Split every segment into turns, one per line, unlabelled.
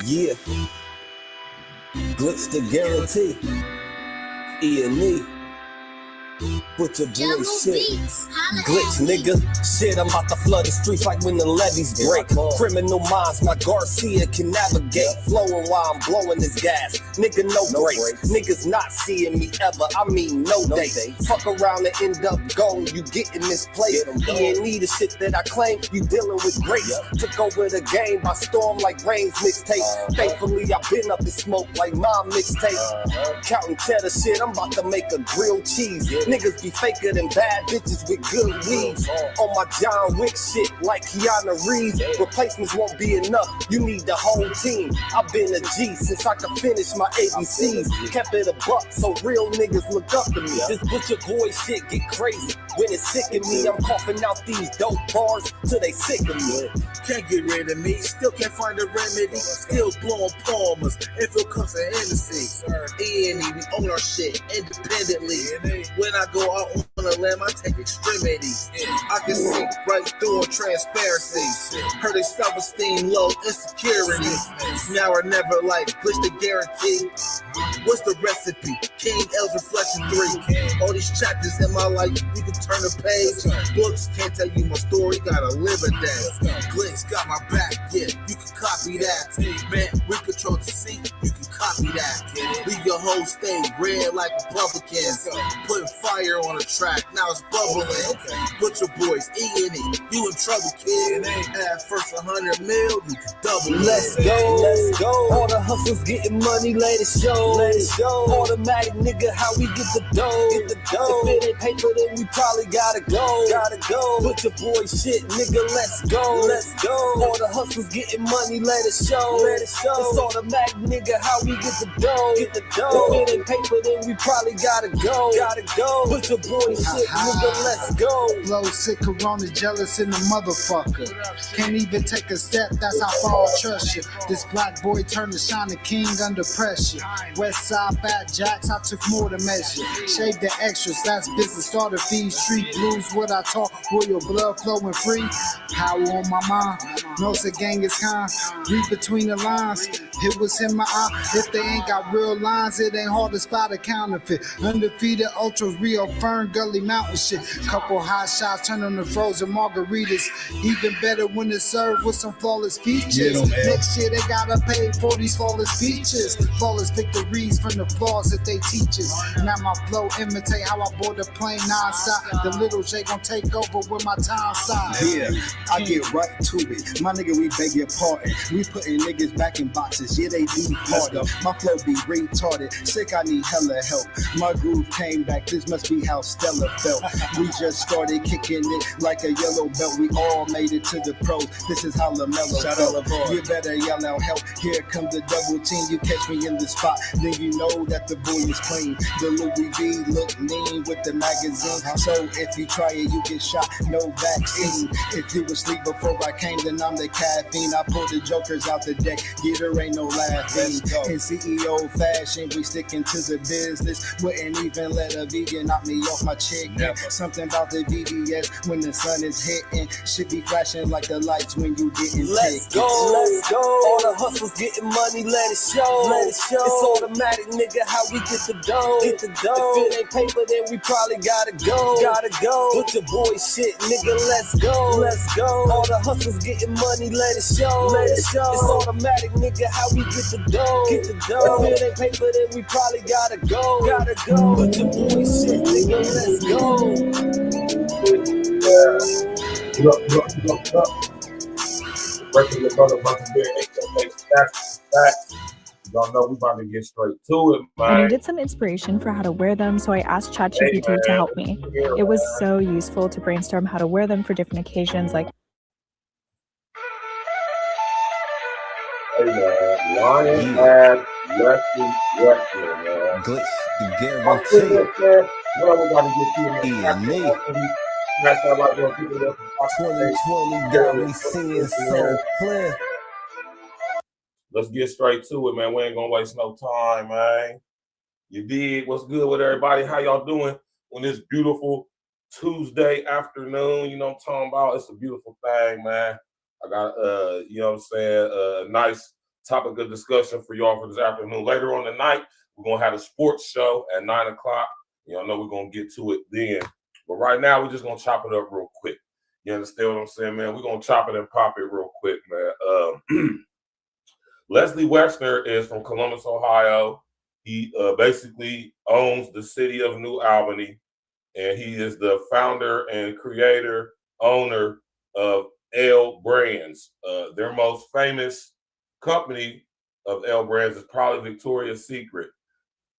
Yeah, glitch the guarantee. E&E. Put your boy shit. Glitch, nigga. Shit, I'm about to flood the streets like when the levees break. Criminal minds, my Garcia can navigate. Flowing while I'm blowing this gas. Nigga, no breaks. Niggas not seeing me ever. I mean, no dates. Fuck around and end up gone. You get in this place. E&E, the shit that I claim. You dealing with grace. Took over the game by storm like Rain's mixtape. Thankfully, I've been up in smoke like my mixtape. Counting cheddar shit, I'm about to make a grilled cheese. Niggas be faker than bad bitches with good weeds. On my John Wick shit like Keanu Reeves. Replacements won't be enough, you need the whole team. I've been a G since I could finish my ABCs. Kept it a buck so real niggas look up to me. This butcher boy shit get crazy. When it's sick of me, I'm coughing out these dope bars till they sick of me.
Can't get rid of me, still can't find a remedy. Still blowing palmers, if it comes to Hennessy. E&E, we own our shit independently. When I go out on the limb, I take extremities. I can see right through on transparency. Heard they self-esteem low, insecurities. Now or never, like glitch the guarantee. What's the recipe? King L's Reflection 3. All these chapters in my life, you can turn a page. Books can't tell you my story, gotta live a day. Glitch got my back, yeah, you can copy that. Man, we control the seat, you can copy that. Leave your whole state red like Republicans. Putting fire on the track, now it's bubbling. Butcher boys, E&E, you in trouble, kid. At first 100 mil, you can double it.
Let's go, let's go. All the hustlers getting money, let it show. Let it show. Automatic nigga, how we get the dough. Get the dough. If it ain't paper, then we probably gotta go. Gotta go. Butcher boy shit, nigga, let's go. Let's go. All the hustlers getting money, let it show. Let it show. It's automatic nigga, how we get the dough. Get the dough. If it ain't paper, then we probably gotta go. Gotta go. Butcher boy shit, nigga, let's go.
Blow sick, corona, jealous in the motherfucker. Can't even take a step, that's how far I trust you. This black boy turned to shining king under pressure. West side fat jacks, I took more to measure. Shave the extras, that's business, starter fees. Street blues, what I talk, royal blood flowing free. Power on my mind, knows the gang is kind. Read between the lines, it was in my eye. If they ain't got real lines, it ain't hard to spot a counterfeit. Undefeated ultras, real firm, gully mountain shit. Couple hot shots, turn on the frozen margaritas. Even better when it's served with some flawless features. Next year they gotta pay for these flawless features. Flawless victories from the flaws that they teach us. Now my flow imitate how I board the plane non-stop. The little J gon' take over with my time side.
Yeah, I get right to it. My nigga, we beg your pardon. We putting niggas back in boxes. Yeah, they do harder. My flow be retarded. Sick, I need hella help. My groove came back. This must be how Stella felt. We just started kicking it like a yellow belt. We all made it to the pros. This is how LaMelo felt. You better yell out help. Here comes the double team. You catch me in the spot, then you know that the boy is clean. The Louis V look mean with the magazine. So if you try it, you get shot. No vaccine. If you asleep before I came, then I'm the caffeine. I pull the jokers out the deck. Getter ain't no laughing. In CEO fashion, we sticking to the business. Wouldn't even let a vegan knock me off my chick. Something about the VVS when the sun is hitting. Should be flashing like the lights when you getting
Let's go, let's go. All the hustlers getting money, let it show. Let it show. It's automatic, nigga, how we get the dough. Get the dough. If it ain't paper, then we probably gotta go. Gotta go. Put your boy shit, nigga, let's go. Let's go. All the hustlers getting money, let it show. Let it show. It's automatic, nigga, how we get the dough. Get the dough. If it ain't paper, then we probably gotta go. Gotta go. Put your boy shit, nigga, let's go.
Look. Breaking your brother, Bunker Bear, that's y'all know we about to get straight to it, man.
I needed some inspiration for how to wear them, so I asked ChatGPT to help me. It was so useful to brainstorm how to wear them for different occasions, like
hey man, Lion Lab WEXNER, man.
Glitch the guarantee.
What I'm about to get you in
E&E.
That's how I like when people that
2020 got me seeing so clear.
Let's get straight to it, man. We ain't gonna waste no time, man. You dig? What's good with everybody? How y'all doing on this beautiful Tuesday afternoon? You know what I'm talking about? It's a beautiful thing, man. I got, you know what I'm saying, a nice topic of discussion for y'all for this afternoon. Later on tonight, we're going to have a sports show at 9 o'clock. Y'all know we're going to get to it then. But right now, we're just going to chop it up real quick. You understand what I'm saying, man? We're going to chop it and pop it real quick, man. Leslie Wexner is from Columbus, Ohio. He basically owns the city of New Albany, and he is the founder and creator, owner of L Brands. Their most famous company of L Brands is probably Victoria's Secret,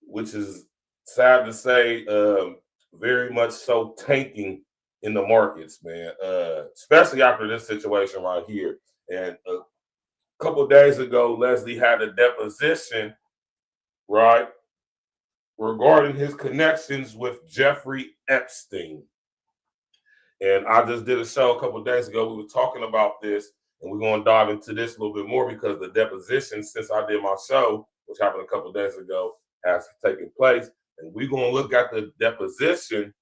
which is sad to say, very much so tanking in the markets, man, especially after this situation right here. And a couple of days ago, Leslie had a deposition, right, regarding his connections with Jeffrey Epstein. And I just did a show a couple of days ago. We were talking about this, and we're going to dive into this a little bit more because the deposition, since I did my show, which happened a couple of days ago, has taken place. And we're going to look at the deposition,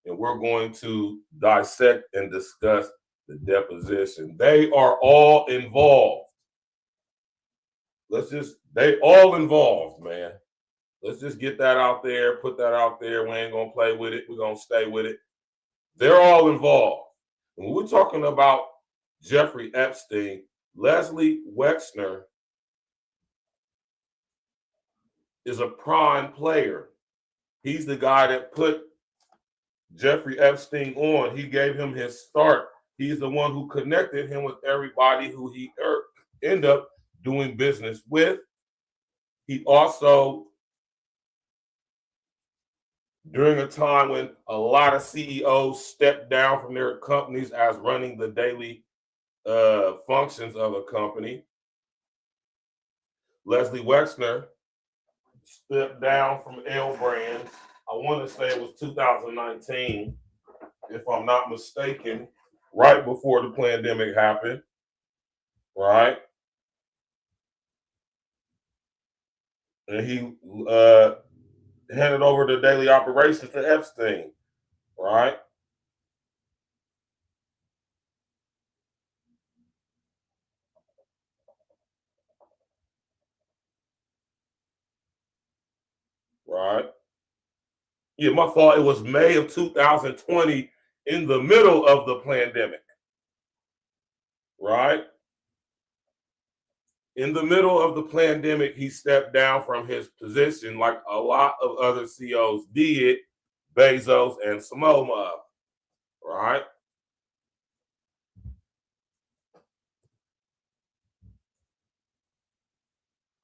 and we're going to dissect and discuss the deposition. They are all involved. They all involved, man. Let's just get that out there, put that out there. We ain't going to play with it. We're going to stay with it. They're all involved. When we're talking about Jeffrey Epstein, Leslie Wexner is a prime player. He's the guy that put Jeffrey Epstein on. He gave him his start. He's the one who connected him with everybody who he ended up doing business with. He also, during a time when a lot of CEOs stepped down from their companies as running the daily functions of a company, Leslie Wexner stepped down from L Brands. I want to say it was 2019, if I'm not mistaken, right before the pandemic happened, right? And he handed over the daily operations to Epstein, right? Right. Yeah, my fault. It was May of 2020, in the middle of the pandemic, right? In the middle of the pandemic, he stepped down from his position like a lot of other CEOs did, Bezos and Simoma, right?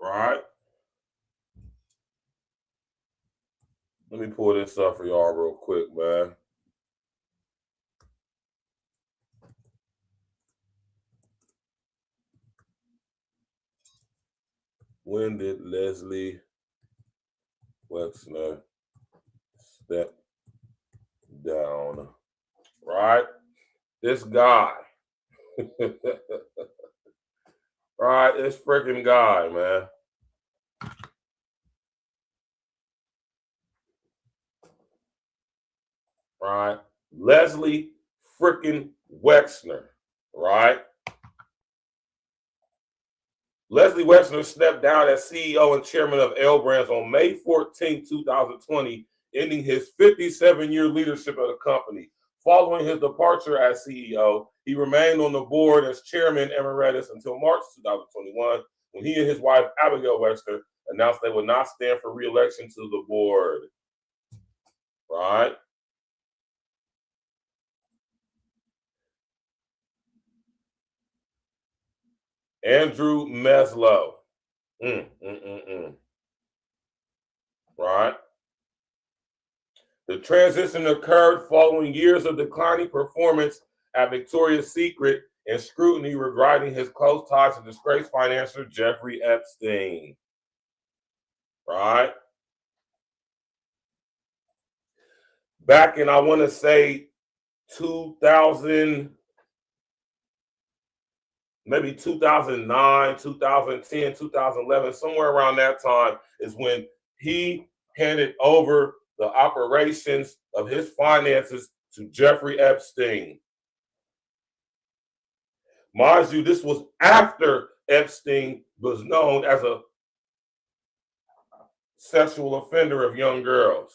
Right. Let me pull this up for y'all real quick, man. When did Leslie Wexner step down? Right? This guy. Right? This freaking guy, man. Right? Leslie freaking Wexner, right? Leslie Wexner stepped down as CEO and chairman of L Brands on May 14, 2020, ending his 57-year leadership of the company. Following his departure as CEO, he remained on the board as chairman emeritus until March 2021, when he and his wife, Abigail Wexner, announced they would not stand for re-election to the board. Right? Andrew Meslow. Right? The transition occurred following years of declining performance at Victoria's Secret and scrutiny regarding his close ties to disgraced financier Jeffrey Epstein. Right? Back in, I want to say, 2000, maybe 2009, 2010, 2011, somewhere around that time is when he handed over the operations of his finances to Jeffrey Epstein. Mind you, this was after Epstein was known as a sexual offender of young girls.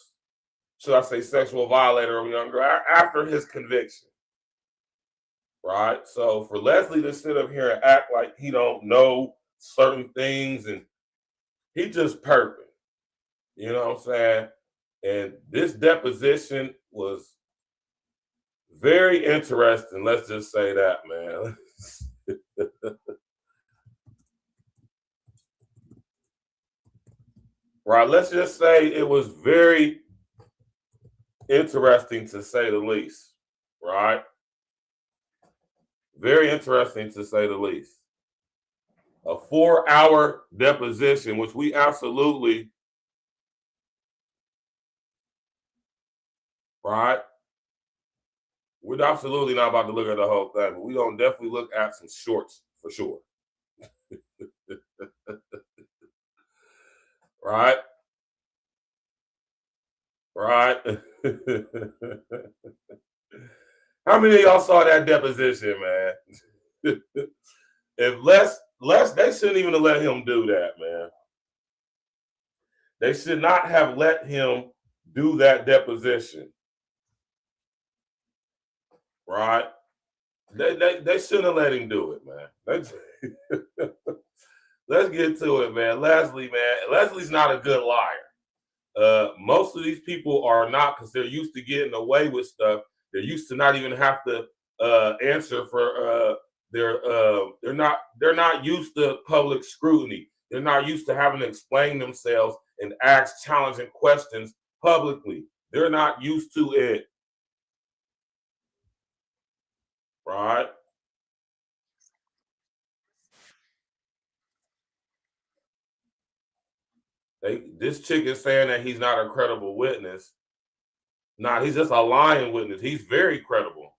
Should I say sexual violator of young girls, after his conviction. Right? So for Leslie to sit up here and act like he don't know certain things, and he just perping. You know what I'm saying? And this deposition was very interesting. Let's just say that, man. Right. Let's just say it was very interesting, to say the least. Right. Very interesting, to say the least. A 4-hour deposition, which we absolutely, right? We're absolutely not about to look at the whole thing, but we're going to definitely look at some shorts for sure. Right? Right? How many of y'all saw that deposition, man? If Les, they shouldn't even have let him do that, man. They should not have let him do that deposition. Right? They shouldn't have let him do it, man. Let's get to it, man. Leslie, man. Leslie's not a good liar. Most of these people are not, because they're used to getting away with stuff. They're used to not even have to answer for they're not used to public scrutiny. They're not used to having to explain themselves and ask challenging questions publicly. They're not used to it. Right? This chick is saying that he's not a credible witness. Nah, he's just a lying witness. He's very credible.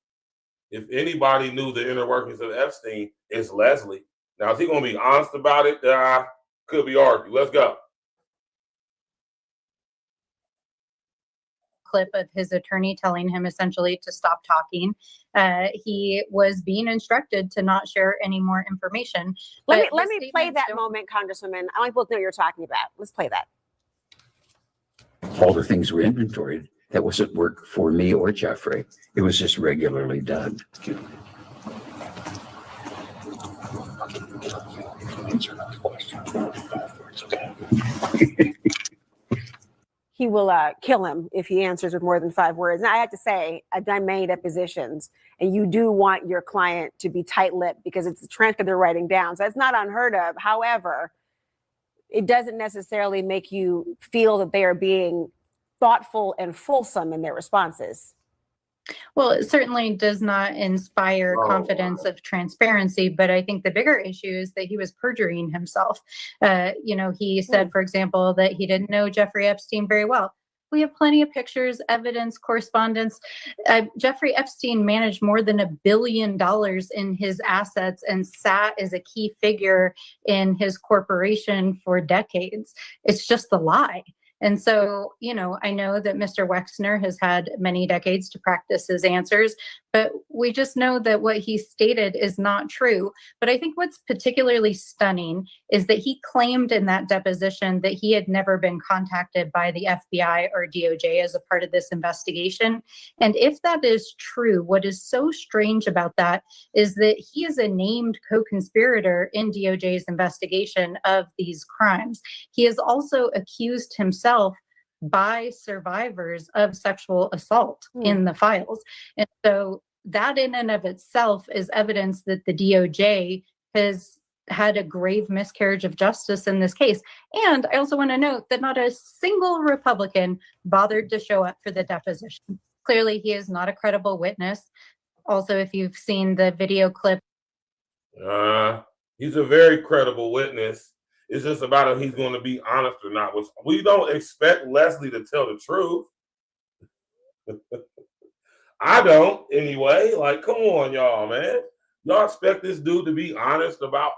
If anybody knew the inner workings of Epstein, it's Leslie. Now, is he going to be honest about it? Could be argued. Let's go.
Clip of his attorney telling him essentially to stop talking. He was being instructed to not share any more information.
Let me play that moment, Congresswoman. I want people to know what you're talking about. Let's play that.
All the things were inventoried. That wasn't work for me or Jeffrey. It was just regularly done.
He will kill him if he answers with more than 5 words. And I have to say, I've done many depositions, and you do want your client to be tight-lipped because it's the transcript they're writing down. So that's not unheard of. However, it doesn't necessarily make you feel that they are being thoughtful and fulsome in their responses.
Well, it certainly does not inspire confidence of transparency, but I think the bigger issue is that he was perjuring himself. He said, for example, that he didn't know Jeffrey Epstein very well. We have plenty of pictures, evidence, correspondence. Jeffrey Epstein managed more than $1 billion in his assets and sat as a key figure in his corporation for decades. It's just a lie. And so, I know that Mr. Wexner has had many decades to practice his answers, but we just know that what he stated is not true. But I think what's particularly stunning is that he claimed in that deposition that he had never been contacted by the FBI or DOJ as a part of this investigation. And if that is true, what is so strange about that is that he is a named co-conspirator in DOJ's investigation of these crimes. He has also accused himself by survivors of sexual assault in the files. And so that in and of itself is evidence that the DOJ has had a grave miscarriage of justice in this case. And I also want to note that not a single Republican bothered to show up for the deposition. Clearly, he is not a credible witness. Also, if you've seen the video clip.
He's a very credible witness. It's just about if he's going to be honest or not. We don't expect Leslie to tell the truth. I don't, anyway. Like, come on, y'all, man. Y'all expect this dude to be honest about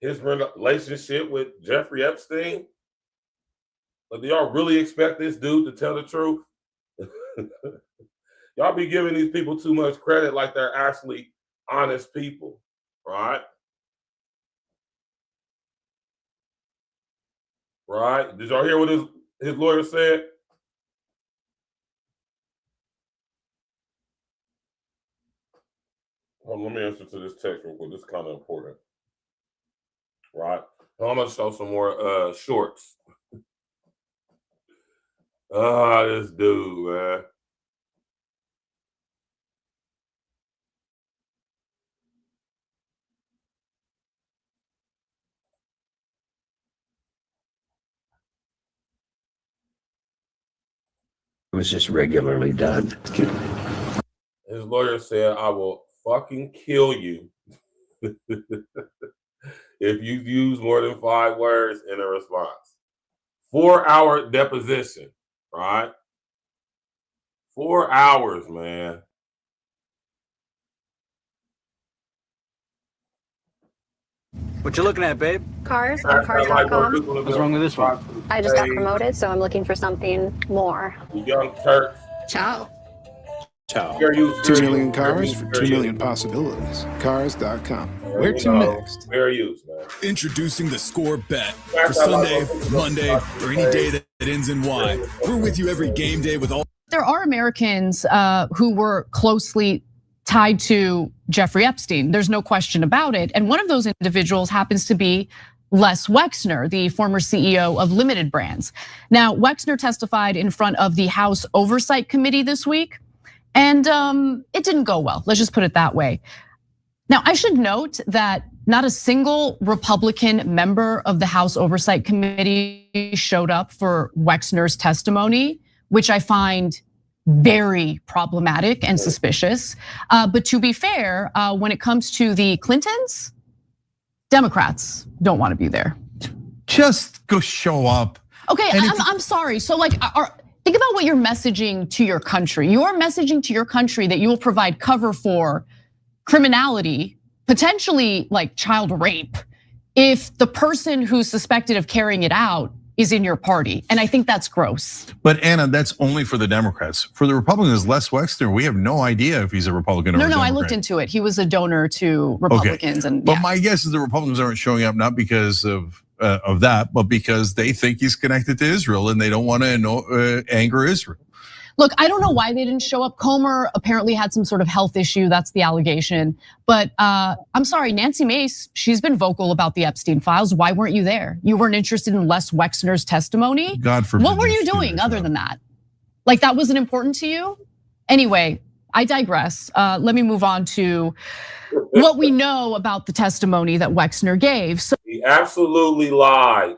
his relationship with Jeffrey Epstein? But do y'all really expect this dude to tell the truth? Y'all be giving these people too much credit like they're actually honest people, right? Right? Did y'all hear what his lawyer said? Hold on, let me answer to this text real quick. This is kind of important. Right? So I'm gonna show some more shorts. This dude, man.
It was just regularly done.
His lawyer said, I will fucking kill you if you use more than 5 words in a response. 4-hour deposition, right? 4 hours, man.
What you looking at, babe?
Cars on cars.com.
What's wrong with this one?
I just got promoted, so I'm looking for something more.
Young Turks.
Ciao.
Ciao.
2 million cars for 2 million possibilities. Cars.com. Where to next?
Fair use, man.
Introducing the Score Bet. For Sunday, Monday, or any day that ends in Y. We're with you every game day with all.
There are Americans who were closely tied to Jeffrey Epstein. There's no question about it. And one of those individuals happens to be Les Wexner, the former CEO of Limited Brands. Now, Wexner testified in front of the House Oversight Committee this week, and it didn't go well. Let's just put it that way. Now, I should note that not a single Republican member of the House Oversight Committee showed up for Wexner's testimony, which I find very problematic and suspicious. But to be fair, when it comes to the Clintons, Democrats don't want to be there.
Just go show up.
Okay, I'm sorry. So like, think about what you're messaging to your country. You're messaging to your country that you will provide cover for criminality, potentially like child rape, if the person who's suspected of carrying it out is in your party. And I think that's gross.
But Anna, that's only for the Democrats. For the Republicans, Les Wexner, we have no idea if he's a Republican or a Democrat.
No, I looked into it. He was a donor to Republicans.
Okay. But my guess is the Republicans aren't showing up not because of that, but because they think he's connected to Israel and they don't want to anger Israel.
Look, I don't know why they didn't show up. Comer apparently had some sort of health issue. That's the allegation. But I'm sorry, Nancy Mace, she's been vocal about the Epstein files. Why weren't you there? You weren't interested in Les Wexner's testimony?
God forbid.
What were you doing other than that? Like that wasn't important to you? Anyway, I digress. Let me move on to what we know about the testimony that Wexner gave. So
he absolutely lied.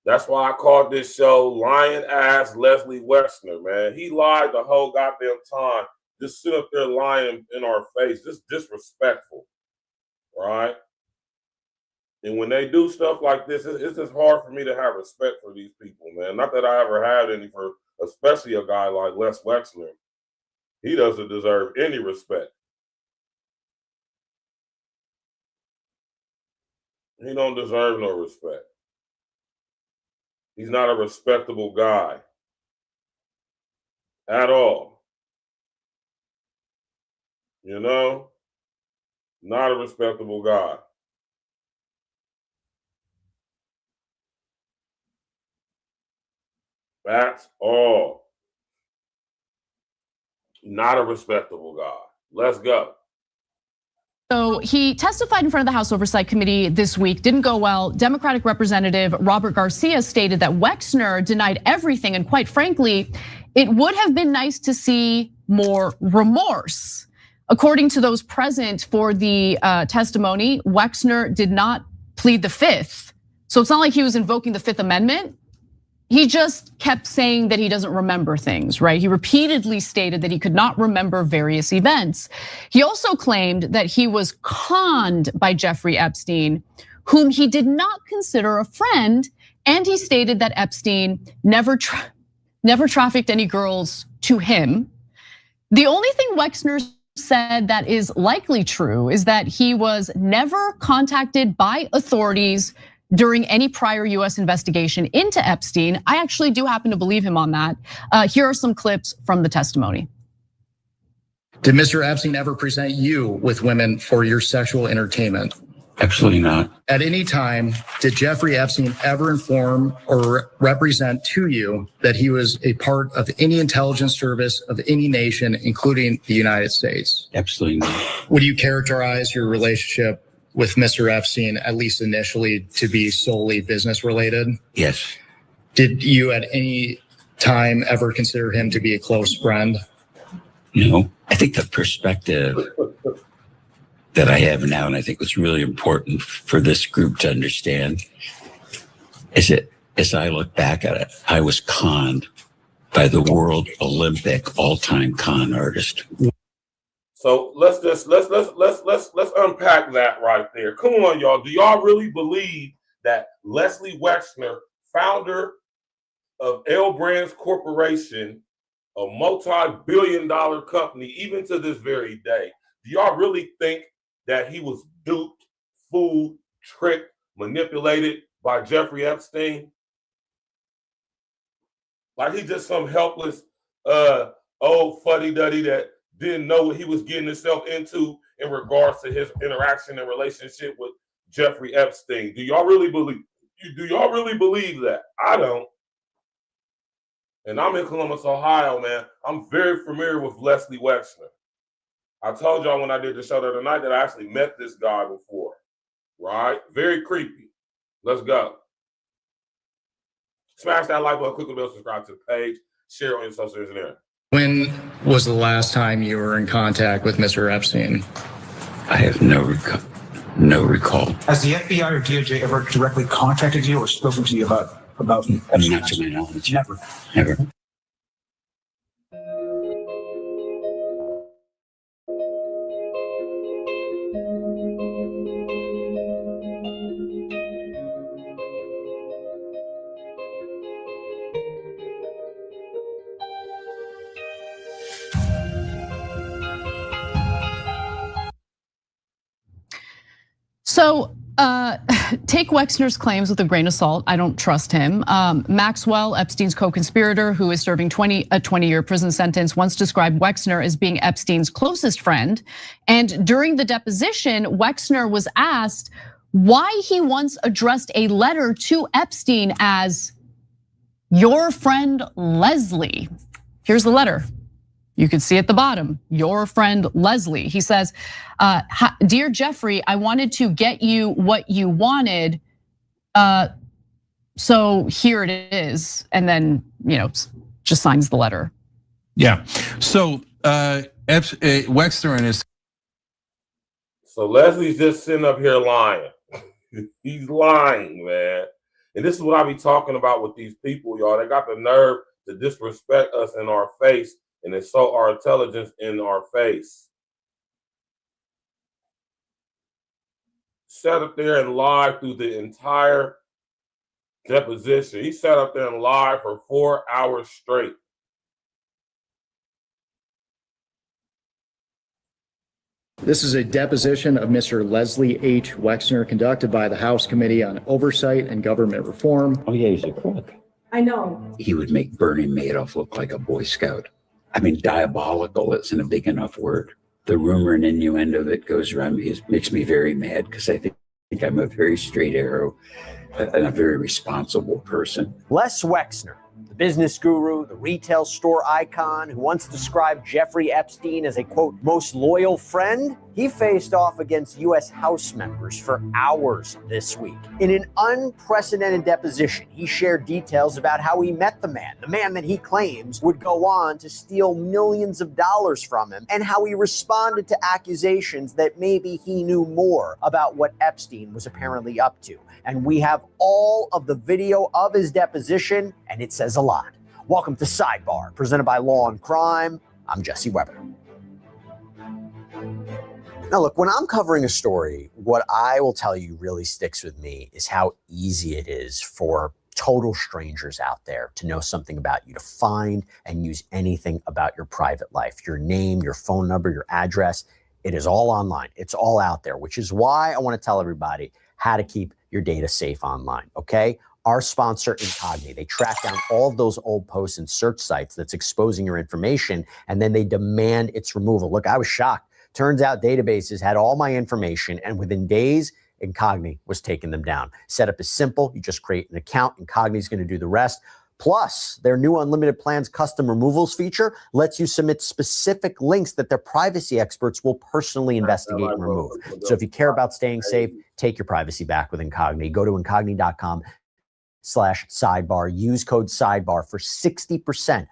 That's why I called this show Lying Ass Leslie Wexner, man. He lied the whole goddamn time. Just sit up there lying in our face, just disrespectful, right? And when they do stuff like this, it's just hard for me to have respect for these people, man. Not that I ever had any for, especially a guy like Les Wexner. He doesn't deserve any respect. He don't deserve no respect. He's not a respectable guy at all. You know, not a respectable guy. That's all. Not a respectable guy. Let's go.
So he testified in front of the House Oversight Committee this week, didn't go well. Democratic Representative Robert Garcia stated that Wexner denied everything, and quite frankly, it would have been nice to see more remorse. According to those present for the testimony, Wexner did not plead the Fifth. So it's not like he was invoking the Fifth Amendment. He just kept saying that he doesn't remember things, right? He repeatedly stated that he could not remember various events. He also claimed that he was conned by Jeffrey Epstein, whom he did not consider a friend. And he stated that Epstein never trafficked any girls to him. The only thing Wexner said that is likely true is that he was never contacted by authorities during any prior US investigation into Epstein. I actually do happen to believe him on that. Here are some clips from the testimony.
Did Mr. Epstein ever present you with women for your sexual entertainment?
Absolutely not.
At any time, did Jeffrey Epstein ever inform or represent to you that he was a part of any intelligence service of any nation, including the United States?
Absolutely not.
Would you characterize your relationship with Mr. Epstein, at least initially, to be solely business related?
Yes.
Did you at any time ever consider him to be a close friend?
No. I think the perspective that I have now, and I think what's really important for this group to understand, is that as I look back at it, I was conned by the world Olympic all-time con artist.
So let's unpack that right there. Come on, y'all. Do y'all really believe that Leslie Wexner, founder of L Brands Corporation, a multi-billion-dollar company, even to this very day, do y'all really think that he was duped, fooled, tricked, manipulated by Jeffrey Epstein? Like he's just some helpless old fuddy-duddy that didn't know what he was getting himself into in regards to his interaction and relationship with Jeffrey Epstein. Do y'all really believe that? I don't. And I'm in Columbus, Ohio, man. I'm very familiar with Leslie Wexner. I told y'all when I did the show the other night that I actually met this guy before, right? Very creepy. Let's go. Smash that like button, click the bell, subscribe to the page, share on your social media.
When was the last time you were in contact with Mr. Epstein?
I have no recall.
Has the FBI or DOJ ever directly contacted you or spoken to you about
Not to my knowledge. Never.
So take Wexner's claims with a grain of salt. I don't trust him. Maxwell, Epstein's co-conspirator, who is serving a 20-year prison sentence, once described Wexner as being Epstein's closest friend. And during the deposition, Wexner was asked why he once addressed a letter to Epstein as your friend Leslie. Here's the letter. You can see at the bottom, your friend Leslie. He says, dear Jeffrey, I wanted to get you what you wanted. So here it is. And then, just signs the letter.
Yeah. So Wexner and his.
So Leslie's just sitting up here lying. He's lying, man. And this is what I be talking about with these people, y'all. They got the nerve to disrespect us in our face and insult our intelligence in our face. Sat up there and lied through the entire deposition. He sat up there and lied for 4 hours straight.
This is a deposition of Mr. Leslie H. Wexner conducted by the House Committee on Oversight and Government Reform.
Oh yeah, he's a crook.
I know.
He would make Bernie Madoff look like a Boy Scout. I mean, diabolical isn't a big enough word. The rumor and innuendo that goes around me makes me very mad because I think I'm a very straight arrow and a very responsible person.
Les Wexner, the business guru, the retail store icon who once described Jeffrey Epstein as a, quote, most loyal friend, he faced off against U.S. House members for hours this week. In an unprecedented deposition, he shared details about how he met the man that he claims would go on to steal millions of dollars from him, and how he responded to accusations that maybe he knew more about what Epstein was apparently up to. And we have all of the video of his deposition, and it says a lot. Welcome to Sidebar, presented by Law and Crime. I'm Jesse Weber. Now, look, when I'm covering a story, what I will tell you really sticks with me is how easy it is for total strangers out there to know something about you, to find and use anything about your private life, your name, your phone number, your address. It is all online. It's all out there, which is why I want to tell everybody how to keep your data safe online, okay? our sponsor Incogni. They track down all of those old posts and search sites that's exposing your information, and then they demand its removal. Look, I was shocked. Turns out databases had all my information, and within days, Incogni was taking them down. Setup is simple. You just create an account. Incogni is going to do the rest. Plus, their new unlimited plans custom removals feature lets you submit specific links that their privacy experts will personally investigate and remove. So if you care about staying safe, take your privacy back with Incogni. Go to incogni.com/sidebar. Use code sidebar for 60%.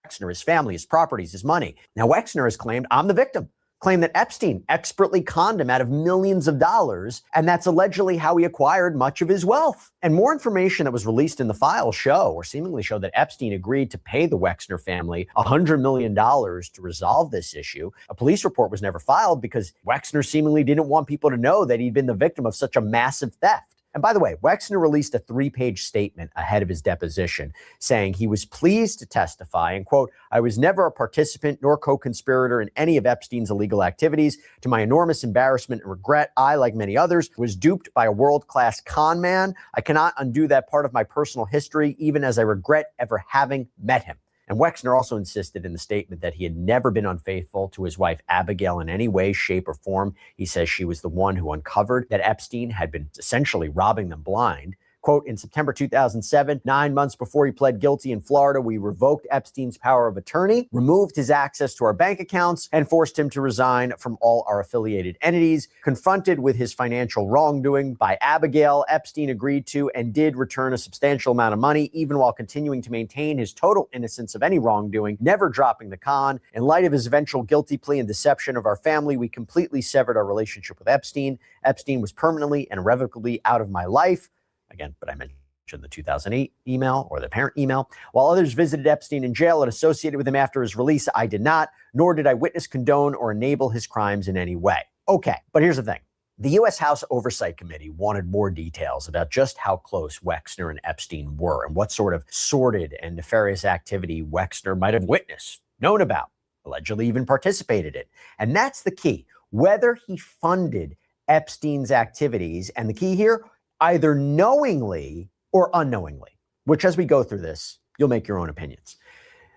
Wexner, his family, his properties, his money. Now, Wexner has claimed I'm the victim. Claimed that Epstein expertly conned him out of millions of dollars, and that's allegedly how he acquired much of his wealth. And more information that was released in the file seemingly show that Epstein agreed to pay the Wexner family $100 million to resolve this issue. A police report was never filed because Wexner seemingly didn't want people to know that he'd been the victim of such a massive theft. And by the way, Wexner released a 3-page statement ahead of his deposition saying he was pleased to testify and, quote, I was never a participant nor co-conspirator in any of Epstein's illegal activities. To my enormous embarrassment and regret, I, like many others, was duped by a world-class con man. I cannot undo that part of my personal history, even as I regret ever having met him. And Wexner also insisted in the statement that he had never been unfaithful to his wife, Abigail, in any way, shape, or form. He says she was the one who uncovered that Epstein had been essentially robbing them blind. Quote, in September 2007, 9 months before he pled guilty in Florida, we revoked Epstein's power of attorney, removed his access to our bank accounts, and forced him to resign from all our affiliated entities. Confronted with his financial wrongdoing by Abigail, Epstein agreed to and did return a substantial amount of money, even while continuing to maintain his total innocence of any wrongdoing, never dropping the con. In light of his eventual guilty plea and deception of our family, we completely severed our relationship with Epstein. Epstein was permanently and irrevocably out of my life. Again, but I mentioned the 2008 email or the parent email. While others visited Epstein in jail and associated with him after his release, I did not, nor did I witness, condone, or enable his crimes in any way. Okay, but here's the thing. The U.S. House Oversight Committee wanted more details about just how close Wexner and Epstein were and what sort of sordid and nefarious activity Wexner might have witnessed, known about, allegedly even participated in. And that's the key, whether he funded Epstein's activities. And the key here, either knowingly or unknowingly, which as we go through this, you'll make your own opinions.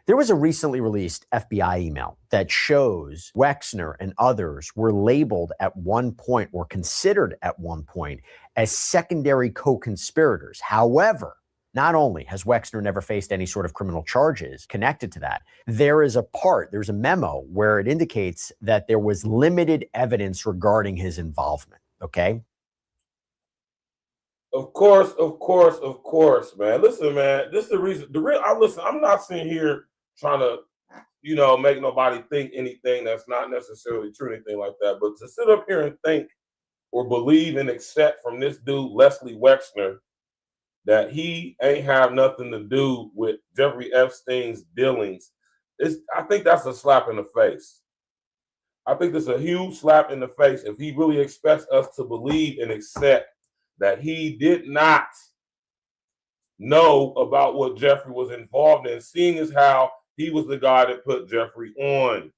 There was a recently released FBI email that shows Wexner and others were labeled at one point or considered at one point as secondary co-conspirators. However, not only has Wexner never faced any sort of criminal charges connected to that, there's a memo where it indicates that there was limited evidence regarding his involvement, okay?
Of course, man. Listen, man, this is the reason. I'm not sitting here trying to, make nobody think anything that's not necessarily true, anything like that. But to sit up here and think or believe and accept from this dude, Leslie Wexner, that he ain't have nothing to do with Jeffrey Epstein's dealings, I think that's a slap in the face. I think that's a huge slap in the face if he really expects us to believe and accept that he did not know about what Jeffrey was involved in, seeing as how he was the guy that put Jeffrey on.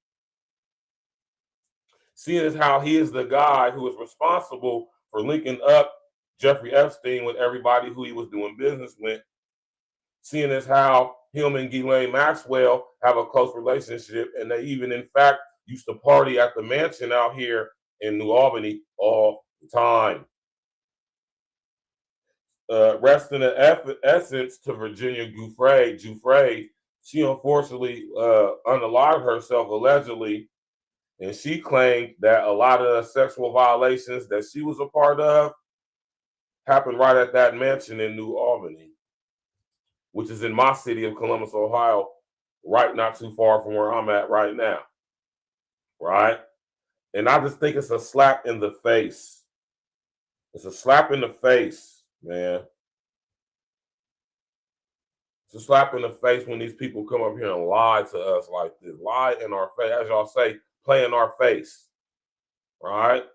Seeing as how he is the guy who is responsible for linking up Jeffrey Epstein with everybody who he was doing business with. Seeing as how him and Ghislaine Maxwell have a close relationship, and they even, in fact, used to party at the mansion out here in New Albany all the time. Rest in the essence to Virginia Giuffre, she unfortunately unalived herself allegedly, and she claimed that a lot of the sexual violations that she was a part of happened right at that mansion in New Albany, which is in my city of Columbus, Ohio, right not too far from where I'm at right now, right? And I just think it's a slap in the face. It's a slap in the face. Man, it's a slap in the face when these people come up here and lie to us like this, lie in our face, as y'all say, play in our face, right?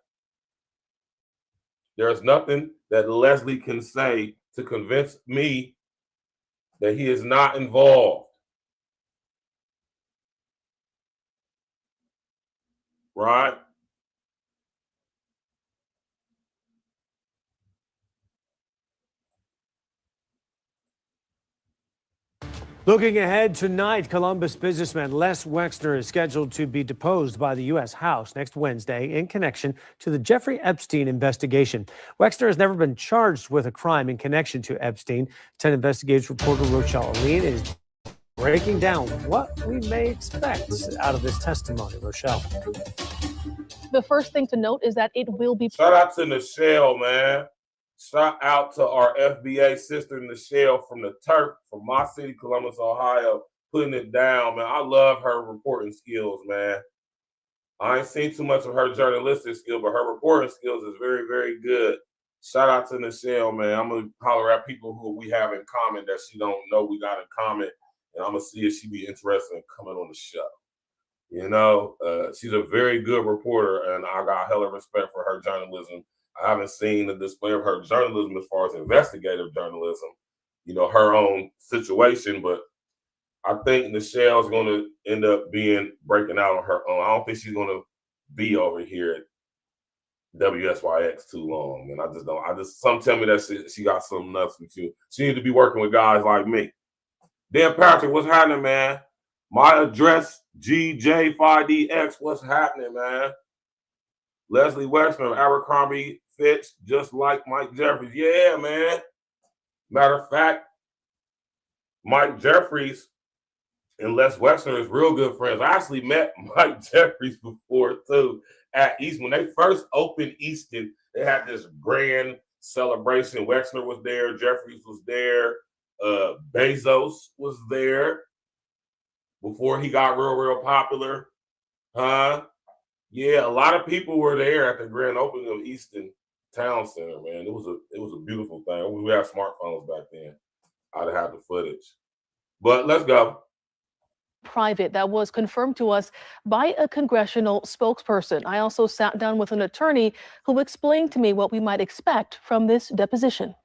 There's nothing that Leslie can say to convince me that he is not involved, right?
Looking ahead tonight, Columbus businessman Les Wexner is scheduled to be deposed by the U.S. House next Wednesday in connection to the Jeffrey Epstein investigation. Wexner has never been charged with a crime in connection to Epstein. 10 Investigates reporter Rochelle Aline is breaking down what we may expect out of this testimony. Rochelle.
The first thing to note is that it will be.
Shout out to Nichelle, man. Shout out to our FBA sister Nichelle from the Turf, from my city, Columbus, Ohio, putting it down, man. I love her reporting skills, man. I ain't seen too much of her journalistic skill, but her reporting skills is very, very good. Shout out to Nichelle, man. I'm going to holler at people who we have in common that she don't know we got in common, and I'm going to see if she be interested in coming on the show. You know, she's a very good reporter, and I got hella respect for her journalism. I haven't seen a display of her journalism as far as investigative journalism, you know, her own situation, but I think Nichelle's going to end up breaking out on her own. I don't think she's going to be over here at WSYX too long, and I just don't. Some tell me that she got something else with you. She need to be working with guys like me. Dan Patrick, what's happening, man? My address, GJ5DX, what's happening, man? Leslie Wexner, Abercrombie Fitch, just like Mike Jeffries. Yeah, man. Matter of fact, Mike Jeffries and Les Wexner is real good friends. I actually met Mike Jeffries before, too, at East. When they first opened Easton, they had this grand celebration. Wexner was there. Jeffries was there. Bezos was there before he got real popular. Yeah, a lot of people were there at the grand opening of Easton Town Center, man. It was a beautiful thing. We had smartphones back then. I'd have had the footage. But let's go.
Private. That was confirmed to us by a congressional spokesperson. I also sat down with an attorney who explained to me what we might expect from this deposition.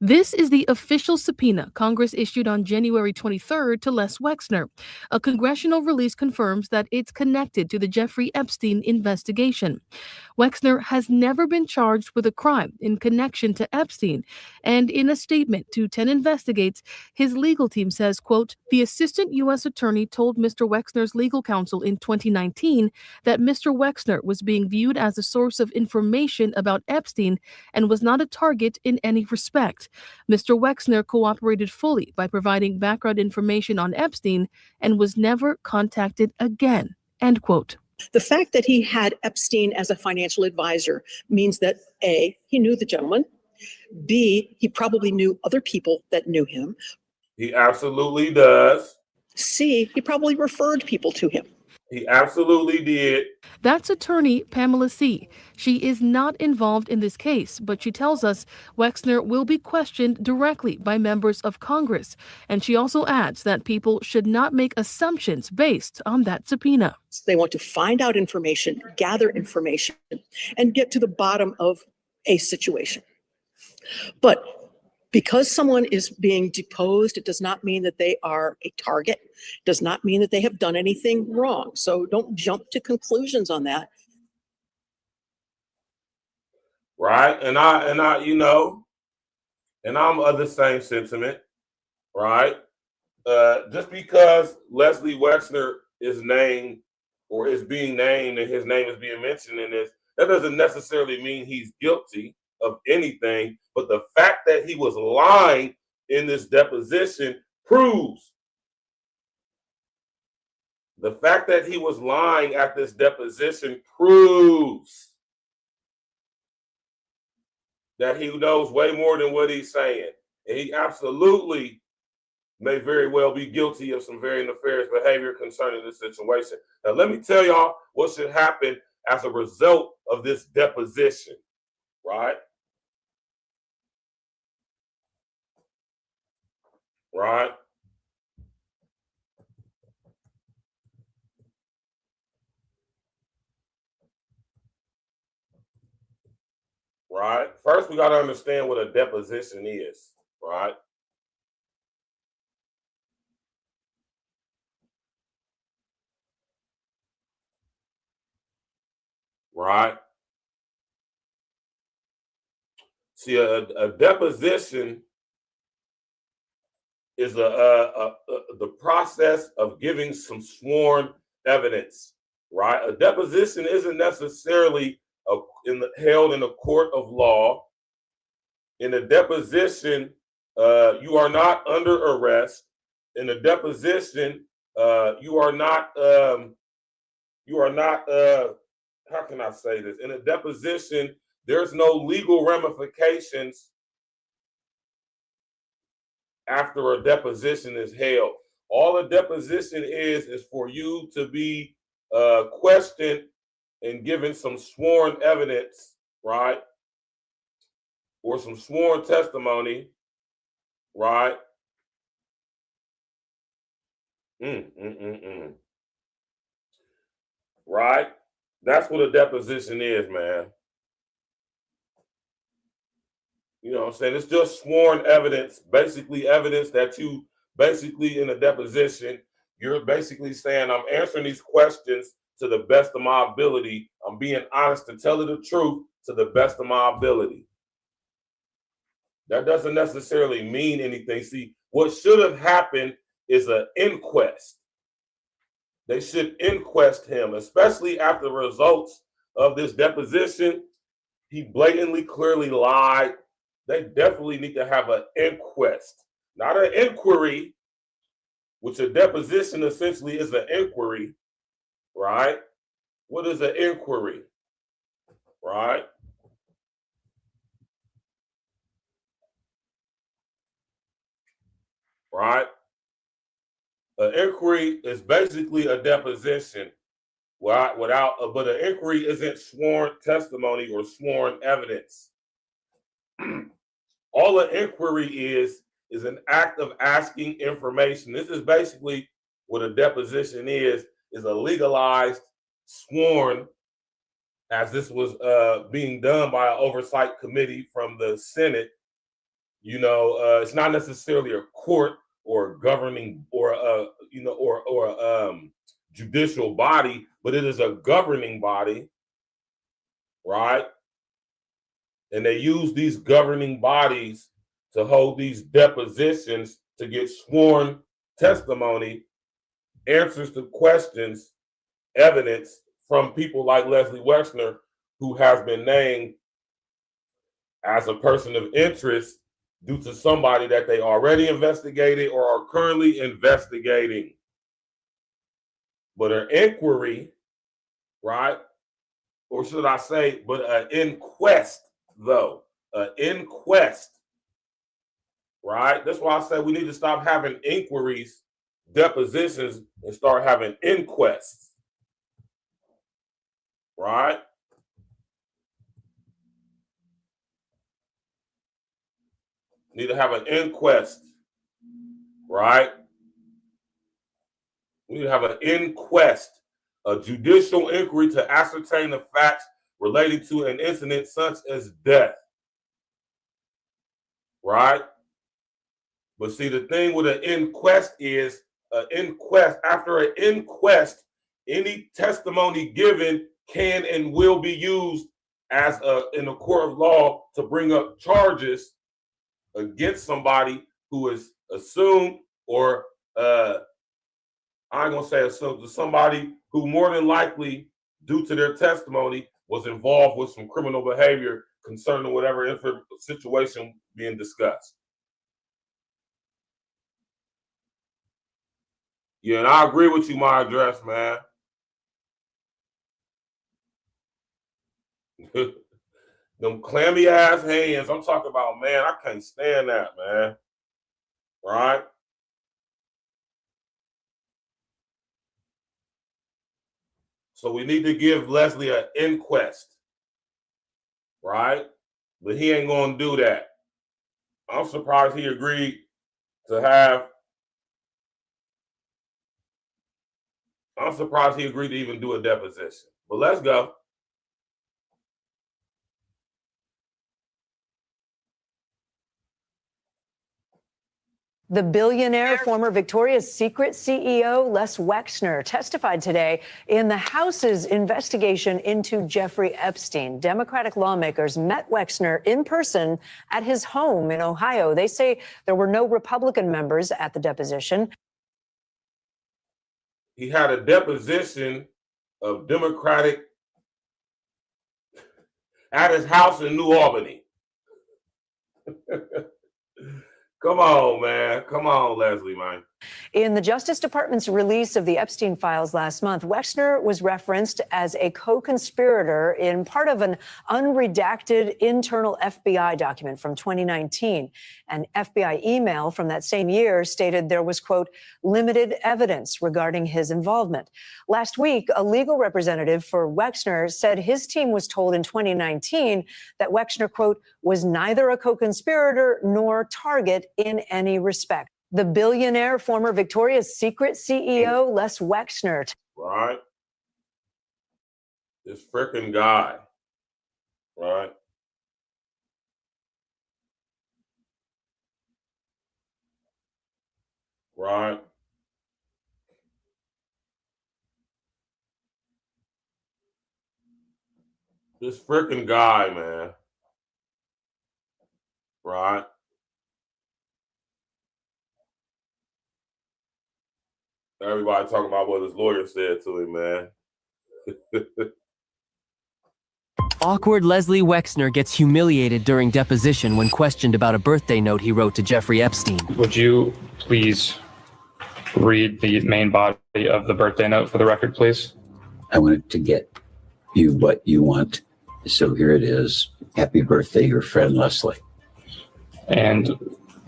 This is the official subpoena Congress issued on January 23rd to Les Wexner. A congressional release confirms that it's connected to the Jeffrey Epstein investigation. Wexner has never been charged with a crime in connection to Epstein, and in a statement to 10 Investigates, his legal team says, quote, the assistant U.S. attorney told Mr. Wexner's legal counsel in 2019 that Mr. Wexner was being viewed as a source of information about Epstein and was not a target in any respect. Mr. Wexner cooperated fully by providing background information on Epstein and was never contacted again, end quote.
The fact that he had Epstein as a financial advisor means that A, he knew the gentleman, B, he probably knew other people that knew him.
He absolutely does.
C, he probably referred people to him.
He absolutely did.
That's attorney Pamela C. She is not involved in this case, but she tells us Wexner will be questioned directly by members of Congress. And she also adds that people should not make assumptions based on that subpoena.
They want to find out information, gather information, and get to the bottom of a situation. But because someone is being deposed, it does not mean that they are a target, does not mean that they have done anything wrong. So don't jump to conclusions on that.
Right. And I, you know, and I'm of the same sentiment, right? Just because Leslie Wexner is named or is being named and his name is being mentioned in this, that doesn't necessarily mean he's guilty of anything, but the fact that he was lying in this deposition proves the fact that he was lying at this deposition proves that he knows way more than what he's saying. And he absolutely may very well be guilty of some very nefarious behavior concerning this situation. Now, let me tell y'all what should happen as a result of this deposition, right? Right? Right? First, we got to understand what a deposition is, right? Right? See, a deposition is the process of giving some sworn evidence, right? A deposition isn't necessarily held in a court of law. In a deposition, you are not under arrest. In a deposition, you are not. How can I say this? In a deposition, there's no legal ramifications after a deposition is held. All a deposition is for you to be questioned and given some sworn evidence, right? Or some sworn testimony, right? Right? That's what a deposition is, man. You know what I'm saying? It's just sworn evidence, basically evidence that you basically in a deposition, you're basically saying, I'm answering these questions to the best of my ability. I'm being honest to tell you the truth to the best of my ability. That doesn't necessarily mean anything. See, what should have happened is an inquest. They should inquest him, especially after the results of this deposition. He blatantly, clearly lied. They definitely need to have an inquest, not an inquiry, which a deposition essentially is an inquiry, right? What is an inquiry, right? Right? An inquiry is basically a deposition but an inquiry isn't sworn testimony or sworn evidence. All an inquiry is an act of asking information. This is basically what a deposition is a legalized sworn, as this was being done by an oversight committee from the Senate. You know, it's not necessarily a court or a governing or judicial body, but it is a governing body, right? And they use these governing bodies to hold these depositions to get sworn testimony, answers to questions, evidence from people like Leslie Wexner, who has been named as a person of interest due to somebody that they already investigated or are currently investigating. But an inquiry, right? Or should I say, but an inquest, though. An inquest, right? That's why I say we need to stop having inquiries, depositions, and start having inquests, right? Need to have an inquest, right? We need to have an inquest, a judicial inquiry to ascertain the facts relating to an incident such as death, right? But see, the thing with an inquest is an inquest. After an inquest, any testimony given can and will be used as in a court of law to bring up charges against somebody who is assumed or I'm going to say assumed, to somebody who more than likely, due to their testimony, was involved with some criminal behavior concerning whatever situation being discussed. Yeah, and I agree with you, my address, man. Them clammy ass hands. I'm talking about, man, I can't stand that, man. Right? So we need to give Leslie an inquest, right? But he ain't gonna do that. I'm surprised he agreed to have. I'm surprised he agreed to even do a deposition. But let's go.
The billionaire, former Victoria's Secret CEO Les Wexner testified today in the House's investigation into Jeffrey Epstein. Democratic lawmakers met Wexner in person at his home in Ohio. They say there were no Republican members at the deposition.
He had a deposition of Democratic at his house in New Albany. Come on, man. Come on, Leslie, man.
In the Justice Department's release of the Epstein files last month, Wexner was referenced as a co-conspirator in part of an unredacted internal FBI document from 2019. An FBI email from that same year stated there was, quote, limited evidence regarding his involvement. Last week, a legal representative for Wexner said his team was told in 2019 that Wexner, quote, was neither a co-conspirator nor target in any respect. The billionaire, former Victoria's Secret CEO, Les Wexner.
Right. This frickin' guy. Right. Right. This frickin' guy, man. Right. Everybody talking about what his lawyer said to him, man.
Awkward Leslie Wexner gets humiliated during deposition when questioned about a birthday note he wrote to Jeffrey Epstein.
Would you please read the main body of the birthday note for the record, please?
I wanted to get you what you want. So here it is. Happy birthday, your friend Leslie.
And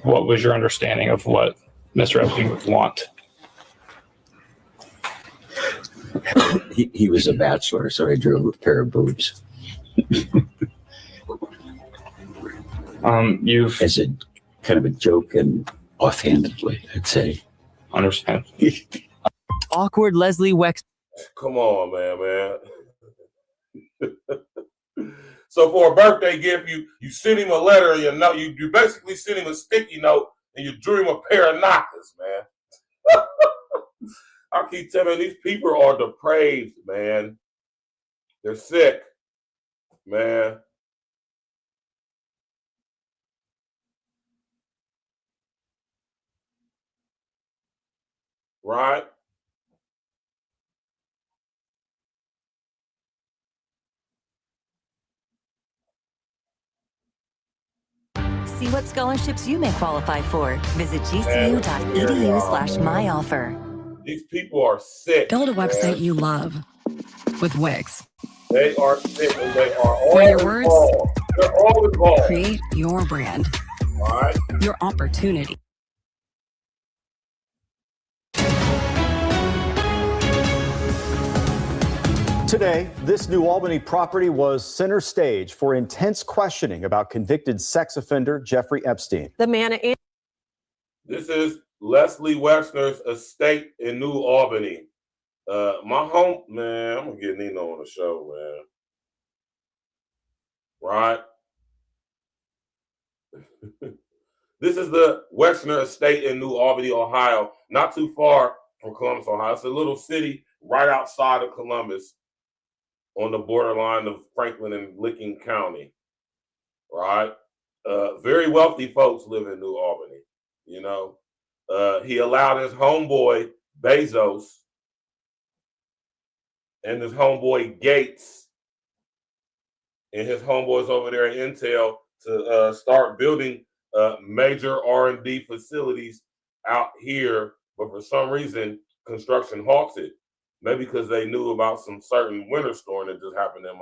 what was your understanding of what Mr. Epstein would want?
He was a bachelor, so I drew a pair of boobs. As a kind of a joke and offhandedly, I'd say.
Understand.
Awkward Leslie Wexner.
Come on, man. So for a birthday gift, you sent him a letter, you basically sent him a sticky note, and you drew him a pair of knockers, man. I keep telling you, these people are depraved, man. They're sick, man. Right?
See what scholarships you may qualify for. Visit gcu.edu/myoffer.
These people are sick.
Build a website
man.
you love with Wix.
They are sick and they are all
For your words,
involved. They're all involved.
create your brand,
Right?
your opportunity.
Today, this New Albany property was center stage for intense questioning about convicted sex offender Jeffrey Epstein.
The man in.
This is Leslie Wexner's estate in New Albany. My home, man, I'm gonna get Nino on the show, man. Right? This is the Wexner estate in New Albany, Ohio, not too far from Columbus, Ohio. It's a little city right outside of Columbus on the borderline of Franklin and Licking County, right? Very wealthy folks live in New Albany, you know. He allowed his homeboy Bezos and his homeboy Gates and his homeboys over there at Intel to start building major R&D facilities out here, but for some reason, construction halted. Maybe because they knew about some certain winter storm that just happened in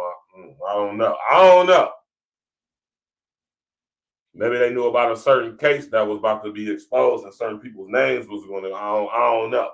I don't know. Maybe they knew about a certain case that was about to be exposed and certain people's names was going to, I don't know.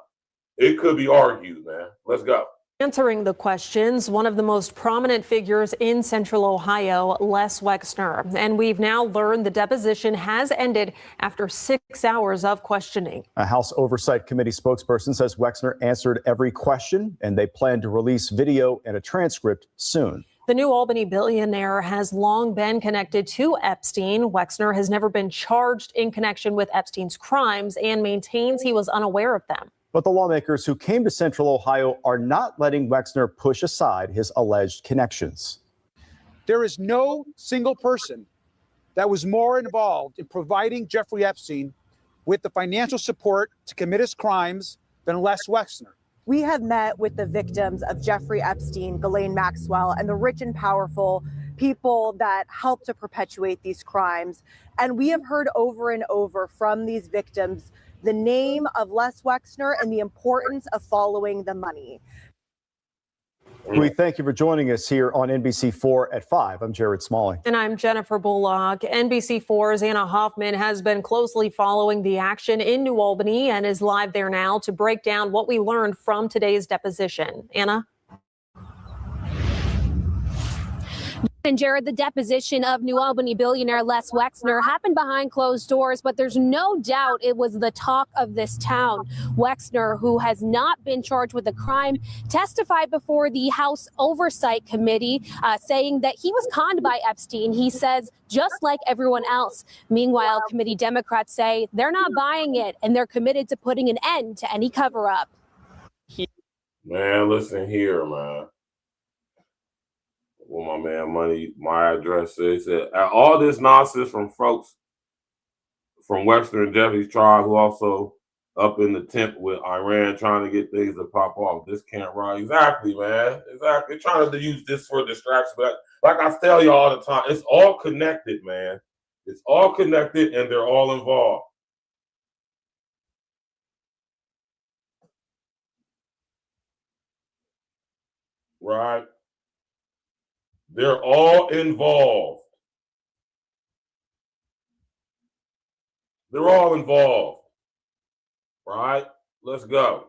It could be argued, man. Let's go.
Answering the questions, one of the most prominent figures in Central Ohio, Les Wexner. And we've now learned the deposition has ended after 6 hours of questioning.
A House Oversight Committee spokesperson says Wexner answered every question and they plan to release video and a transcript soon.
The New Albany billionaire has long been connected to Epstein. Wexner has never been charged in connection with Epstein's crimes and maintains he was unaware of them.
But the lawmakers who came to Central Ohio are not letting Wexner push aside his alleged connections.
There is no single person that was more involved in providing Jeffrey Epstein with the financial support to commit his crimes than Les Wexner.
We have met with the victims of Jeffrey Epstein, Ghislaine Maxwell, and the rich and powerful people that helped to perpetuate these crimes. And we have heard over and over from these victims the name of Les Wexner and the importance of following the money.
We thank you for joining us here on NBC4 at 5. I'm Jared Smalling.
And I'm Jennifer Bullock. NBC4's Anna Hoffman has been closely following the action in New Albany and is live there now to break down what we learned from today's deposition. Anna?
And Jared, the deposition of New Albany billionaire Les Wexner happened behind closed doors, but there's no doubt it was the talk of this town. Wexner, who has not been charged with a crime, testified before the House Oversight Committee, saying that he was conned by Epstein. He says, just like everyone else. Meanwhile, committee Democrats say they're not buying it and they're committed to putting an end to any cover-up.
Man, listen here, man. Well, my man, my address says that all this nonsense from folks from Wexner and Jeffrey's trial, who also up in the tent with Iran trying to get things to pop off. This can't run. Exactly, man. Exactly. They're trying to use this for distraction. But like I tell you all the time, it's all connected, man. It's all connected and they're all involved. Right? They're all involved. They're all involved. Right? Let's go.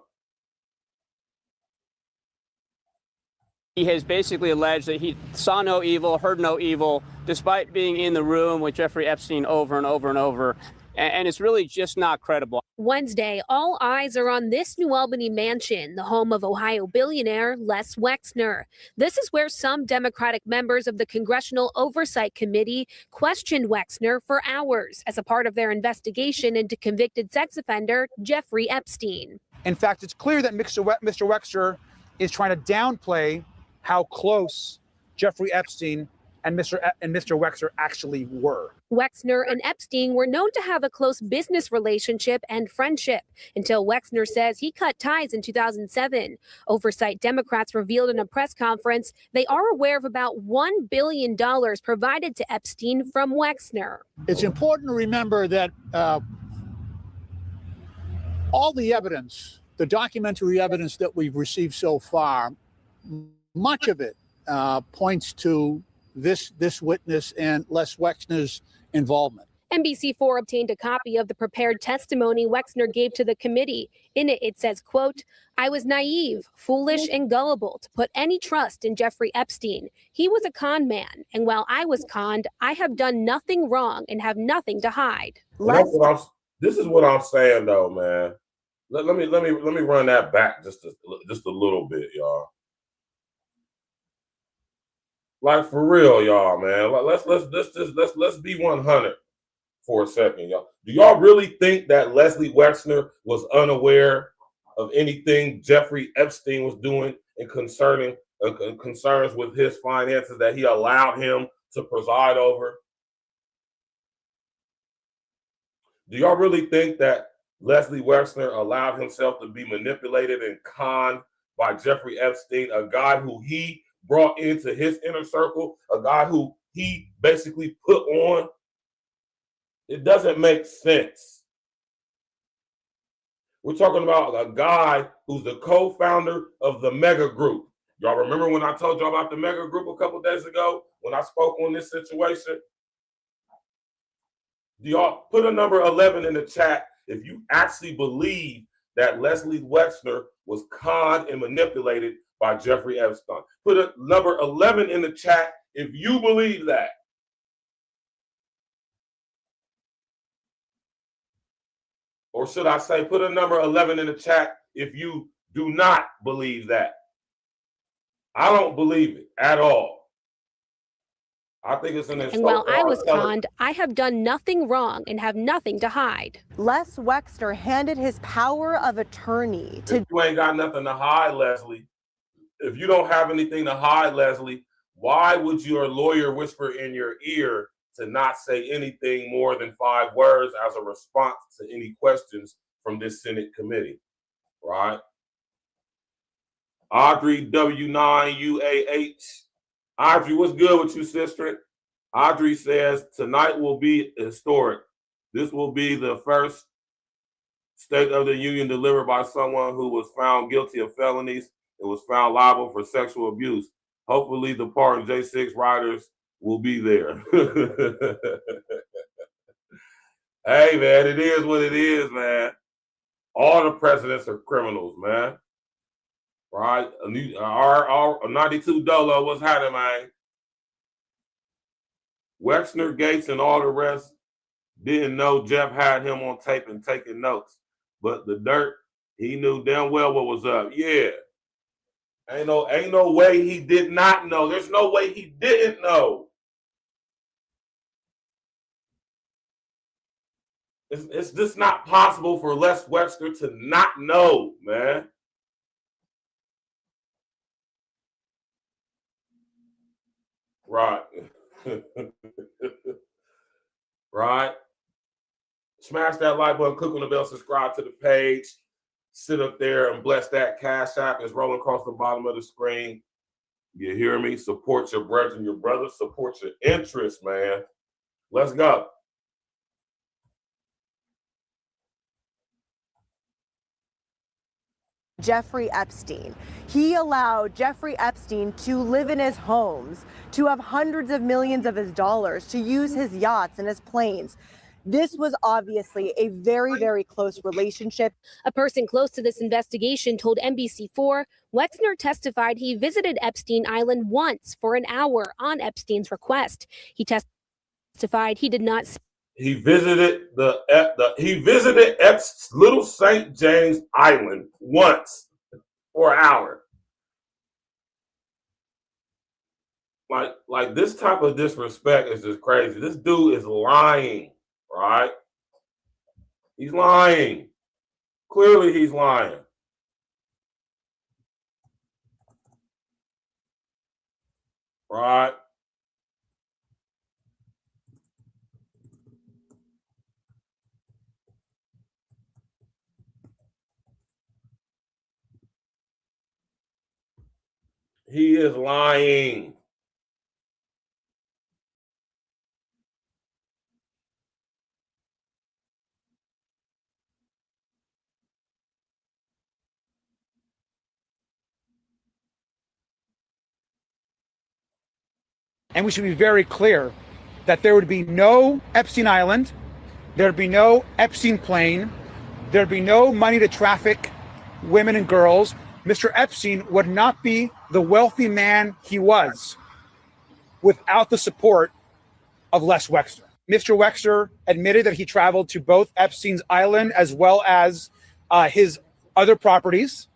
He has basically alleged that he saw no evil, heard no evil, despite being in the room with Jeffrey Epstein over and over and over. And it's really just not credible.
Wednesday, all eyes are on this New Albany mansion, the home of Ohio billionaire Les Wexner. This is where some Democratic members of the Congressional Oversight Committee questioned Wexner for hours as a part of their investigation into convicted sex offender Jeffrey Epstein.
In fact, it's clear that Mr. Wexner is trying to downplay how close Jeffrey Epstein and Mr. Wexner actually were.
Wexner and Epstein were known to have a close business relationship and friendship until Wexner says he cut ties in 2007. Oversight Democrats revealed in a press conference they are aware of about $1 billion provided to Epstein from Wexner.
It's important to remember that all the evidence, the documentary evidence that we've received so far, much of it points to this witness and Les Wexner's involvement.
NBC4 obtained a copy of the prepared testimony Wexner gave to the committee. In it, it says, quote, "I was naive, foolish, and gullible to put any trust in Jeffrey Epstein. He was a con man, and while I was conned, I have done nothing wrong and have nothing to hide."
This is what I'm saying, though, man. Let me run that back just a little bit, y'all. Like, for real, y'all, man. Let's be 100 for a second, y'all. Do y'all really think that Leslie Wexner was unaware of anything Jeffrey Epstein was doing in concerns with his finances that he allowed him to preside over? Do y'all really think that Leslie Wexner allowed himself to be manipulated and conned by Jeffrey Epstein, a guy who he brought into his inner circle, a guy who he basically put on? It doesn't make sense. We're talking about a guy who's the co-founder of the Mega Group. Y'all remember when I told y'all about the Mega Group a couple days ago when I spoke on this situation? Do y'all put a number 11 in the chat if you actually believe that Leslie Wexner was conned and manipulated by Jeffrey Epstein? Put a number 11 in the chat if you believe that. Or should I say, put a number 11 in the chat if you do not believe that. I don't believe it at all. I think it's an
And while I was
telling.
conned, I have done nothing wrong and have nothing to hide.
Les Wexner handed his power of attorney to.
If you ain't got nothing to hide, Leslie, if you don't have anything to hide, Leslie, why would your lawyer whisper in your ear to not say anything more than 5 words as a response to any questions from this Senate committee, right? Audrey W9UAH. Audrey, what's good with you, sister? Audrey says, tonight will be historic. This will be the first State of the Union delivered by someone who was found guilty of felonies and was found liable for sexual abuse. Hopefully the Pardon J6 riders will be there. Hey, man, it is what it is, man. All the presidents are criminals, man. Right? Our 92 Dolo, what's happening, man? Wexner, Gates, and all the rest didn't know Jeff had him on tape and taking notes. But the dirt, he knew damn well what was up. Yeah. Ain't no way he did not know. There's no way he didn't know. It's just not possible for Les Wexner to not know, man. Right. Right. Smash that like button, click on the bell, subscribe to the page, sit up there and bless that. Cash App is rolling across the bottom of the screen. You hear me? Support your brothers and your brothers. Support your interests, man. Let's go.
Jeffrey Epstein. He allowed Jeffrey Epstein to live in his homes, to have hundreds of millions of his dollars, to use his yachts and his planes. This was obviously a very, very close relationship.
A person close to this investigation told NBC4 Wexner testified he visited Epstein Island once for an hour on Epstein's request. He testified he did not.
He visited Little St. James Island once for an hour. Like this type of disrespect is just crazy. This dude is lying, right? He's lying. Clearly he's lying. Right? He is lying.
And we should be very clear that there would be no Epstein Island, there'd be no Epstein plane, there'd be no money to traffic women and girls. Mr. Epstein would not be the wealthy man he was without the support of Les Wexner. Mr. Wexner admitted that he traveled to both Epstein's Island as well as his other properties.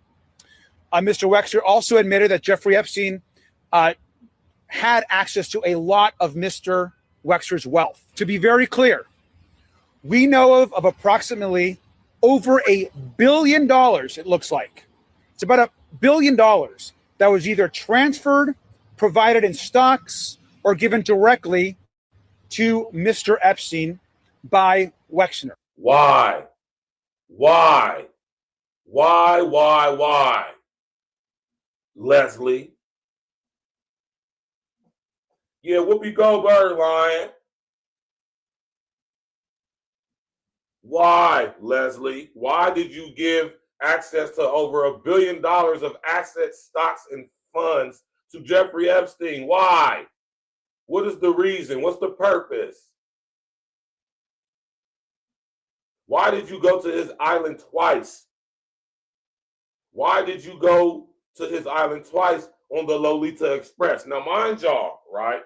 Mr. Wexner also admitted that Jeffrey Epstein had access to a lot of Mr. Wexner's wealth. To be very clear, we know of approximately over $1 billion, it looks like. It's about $1 billion that was either transferred, provided in stocks, or given directly to Mr. Epstein by Wexner.
Why? Leslie? Yeah, Whoopi Goldberg lying. Why, Leslie? Why did you give access to over $1 billion of assets, stocks, and funds to Jeffrey Epstein? Why? What is the reason? What's the purpose? Why did you go to his island twice? Why did you go to his island twice on the Lolita Express? Now, mind y'all, right?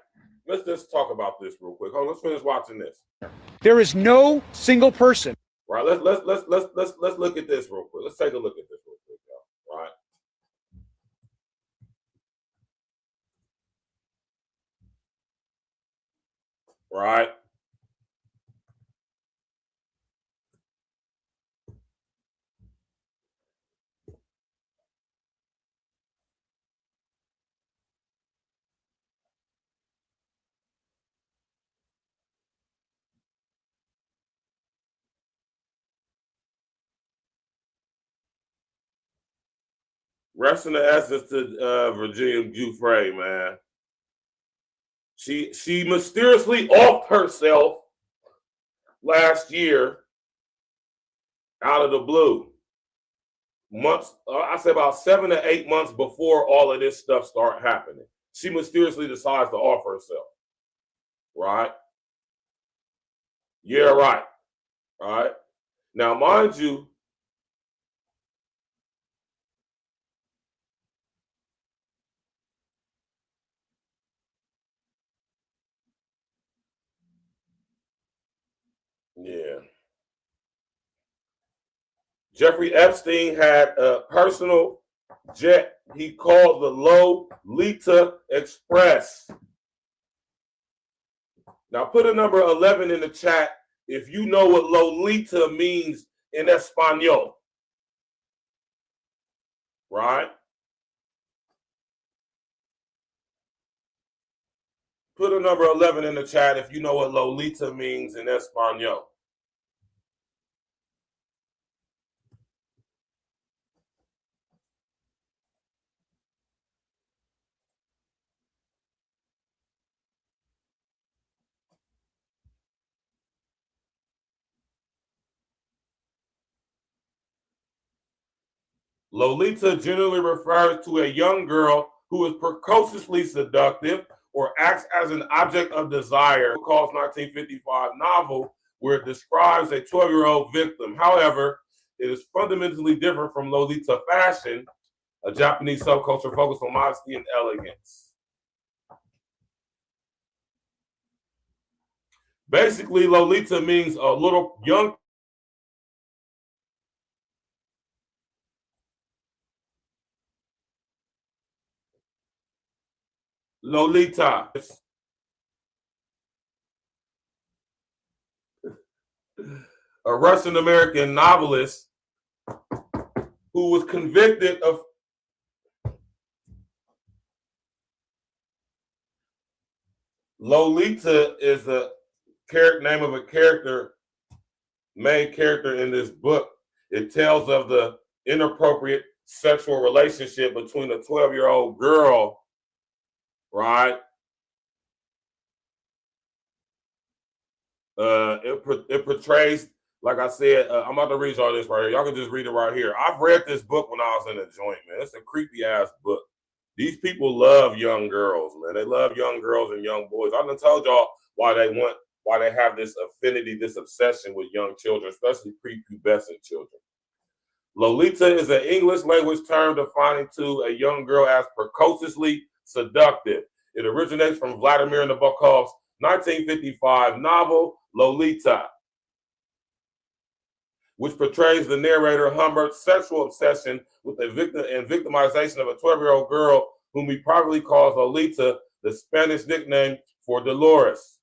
Let's just talk about this real quick. Let's finish watching this.
There is no single person.
Right. Let's look at this real quick. Let's take a look at this real quick, y'all. Right. right? Rest in the essence to Virginia Giuffre, man. She mysteriously offed herself last year out of the blue. Months, I say about 7 to 8 months before all of this stuff started happening. She mysteriously decides to off herself. Right? Yeah, right. All right. Now, mind you, yeah. Jeffrey Epstein had a personal jet he called the Lolita Express. Now, put a number 11 in the chat if you know what Lolita means in Espanol. Right? Put a number 11 in the chat if you know what Lolita means in Espanol. Lolita generally refers to a young girl who is precociously seductive or acts as an object of desire. Foucault's 1955 novel, where it describes a 12-year-old victim. However, it is fundamentally different from Lolita fashion, a Japanese subculture focused on modesty and elegance. Basically, Lolita means a little young Lolita. A Russian American novelist who was convicted of Lolita is the name of a character, main character in this book. It tells of the inappropriate sexual relationship between a 12-year-old girl, right? It portrays, like I said, I'm about to read y'all this right here. Y'all can just read it right here. I've read this book when I was in a joint, man. It's a creepy ass book. These people love young girls, man. They love young girls and young boys. I done told y'all why they have this affinity, this obsession with young children, especially prepubescent children. Lolita is an English language term defining to a young girl as precociously seductive. It originates from Vladimir Nabokov's 1955 novel, Lolita, which portrays the narrator Humbert's sexual obsession with the victim and victimization of a 12-year-old girl whom he probably calls Lolita, the Spanish nickname for Dolores.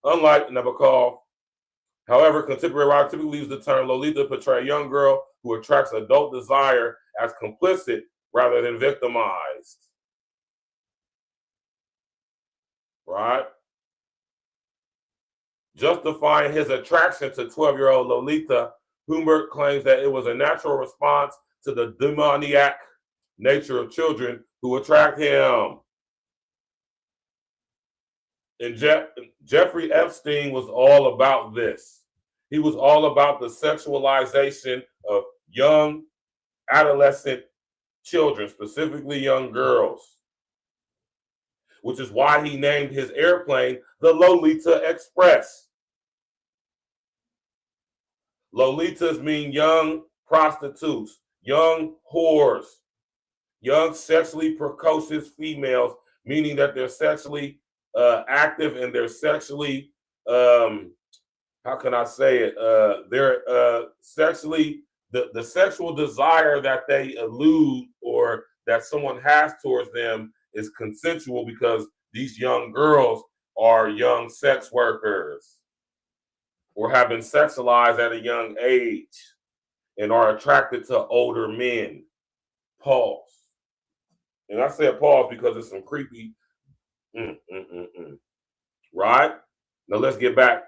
Unlike Nabokov, however, contemporary writers typically use the term Lolita to portray a young girl who attracts adult desire as complicit rather than victimized. Right? Justifying his attraction to 12-year-old Lolita, Humbert claims that it was a natural response to the demoniac nature of children who attract him. And Jeffrey Epstein was all about this. He was all about the sexualization of young adolescent children, specifically young girls, which is why he named his airplane the Lolita Express. Lolitas mean young prostitutes, young whores, young sexually precocious females, meaning that they're sexually active and they're sexually, how can I say it? They're sexually, the sexual desire that they elude or that someone has towards them is consensual because these young girls are young sex workers or have been sexualized at a young age and are attracted to older men. Pause. And I said pause because it's some creepy. Right? Now let's get back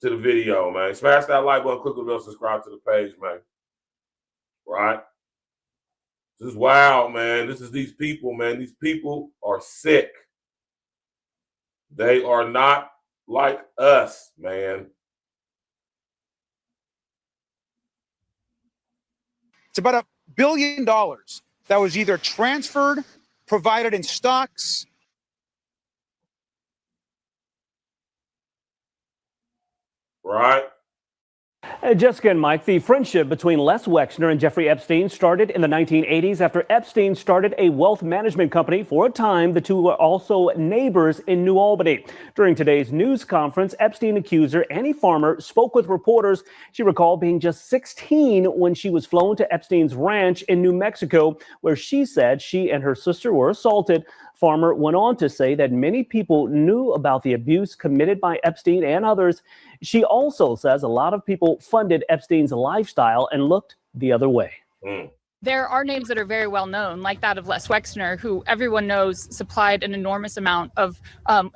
to the video, man. Smash that like button, click the bell, subscribe to the page, man. Right? This is wild, man. This is these people, man. These people are sick. They are not like us, man.
It's about $1 billion that was either transferred, provided in stocks.
Right?
Jessica and Mike, the friendship between Les Wexner and Jeffrey Epstein started in the 1980s after Epstein started a wealth management company. For a time, the two were also neighbors in New Albany. During today's news conference, Epstein accuser Annie Farmer spoke with reporters. She recalled being just 16 when she was flown to Epstein's ranch in New Mexico, where she said she and her sister were assaulted. Farmer went on to say that many people knew about the abuse committed by Epstein and others. She also says a lot of people funded Epstein's lifestyle and looked the other way.
There are names that are very well known, like that of Les Wexner, who everyone knows supplied an enormous amount of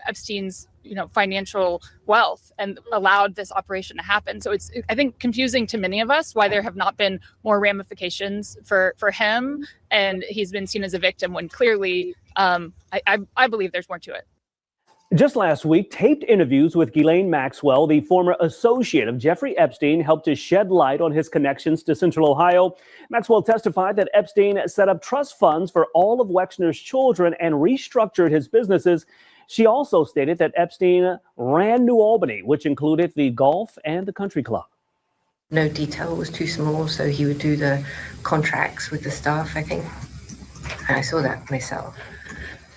Epstein's financial wealth and allowed this operation to happen. So it's, I think, confusing to many of us why there have not been more ramifications for him, and he's been seen as a victim when clearly I believe there's more to it.
Just last week, taped interviews with Ghislaine Maxwell, the former associate of Jeffrey Epstein, helped to shed light on his connections to Central Ohio. Maxwell testified that Epstein set up trust funds for all of Wexner's children and restructured his businesses. She also stated that Epstein ran New Albany, which included the golf and the country club.
No detail was too small, so he would do the contracts with the staff, I think. And I saw that myself.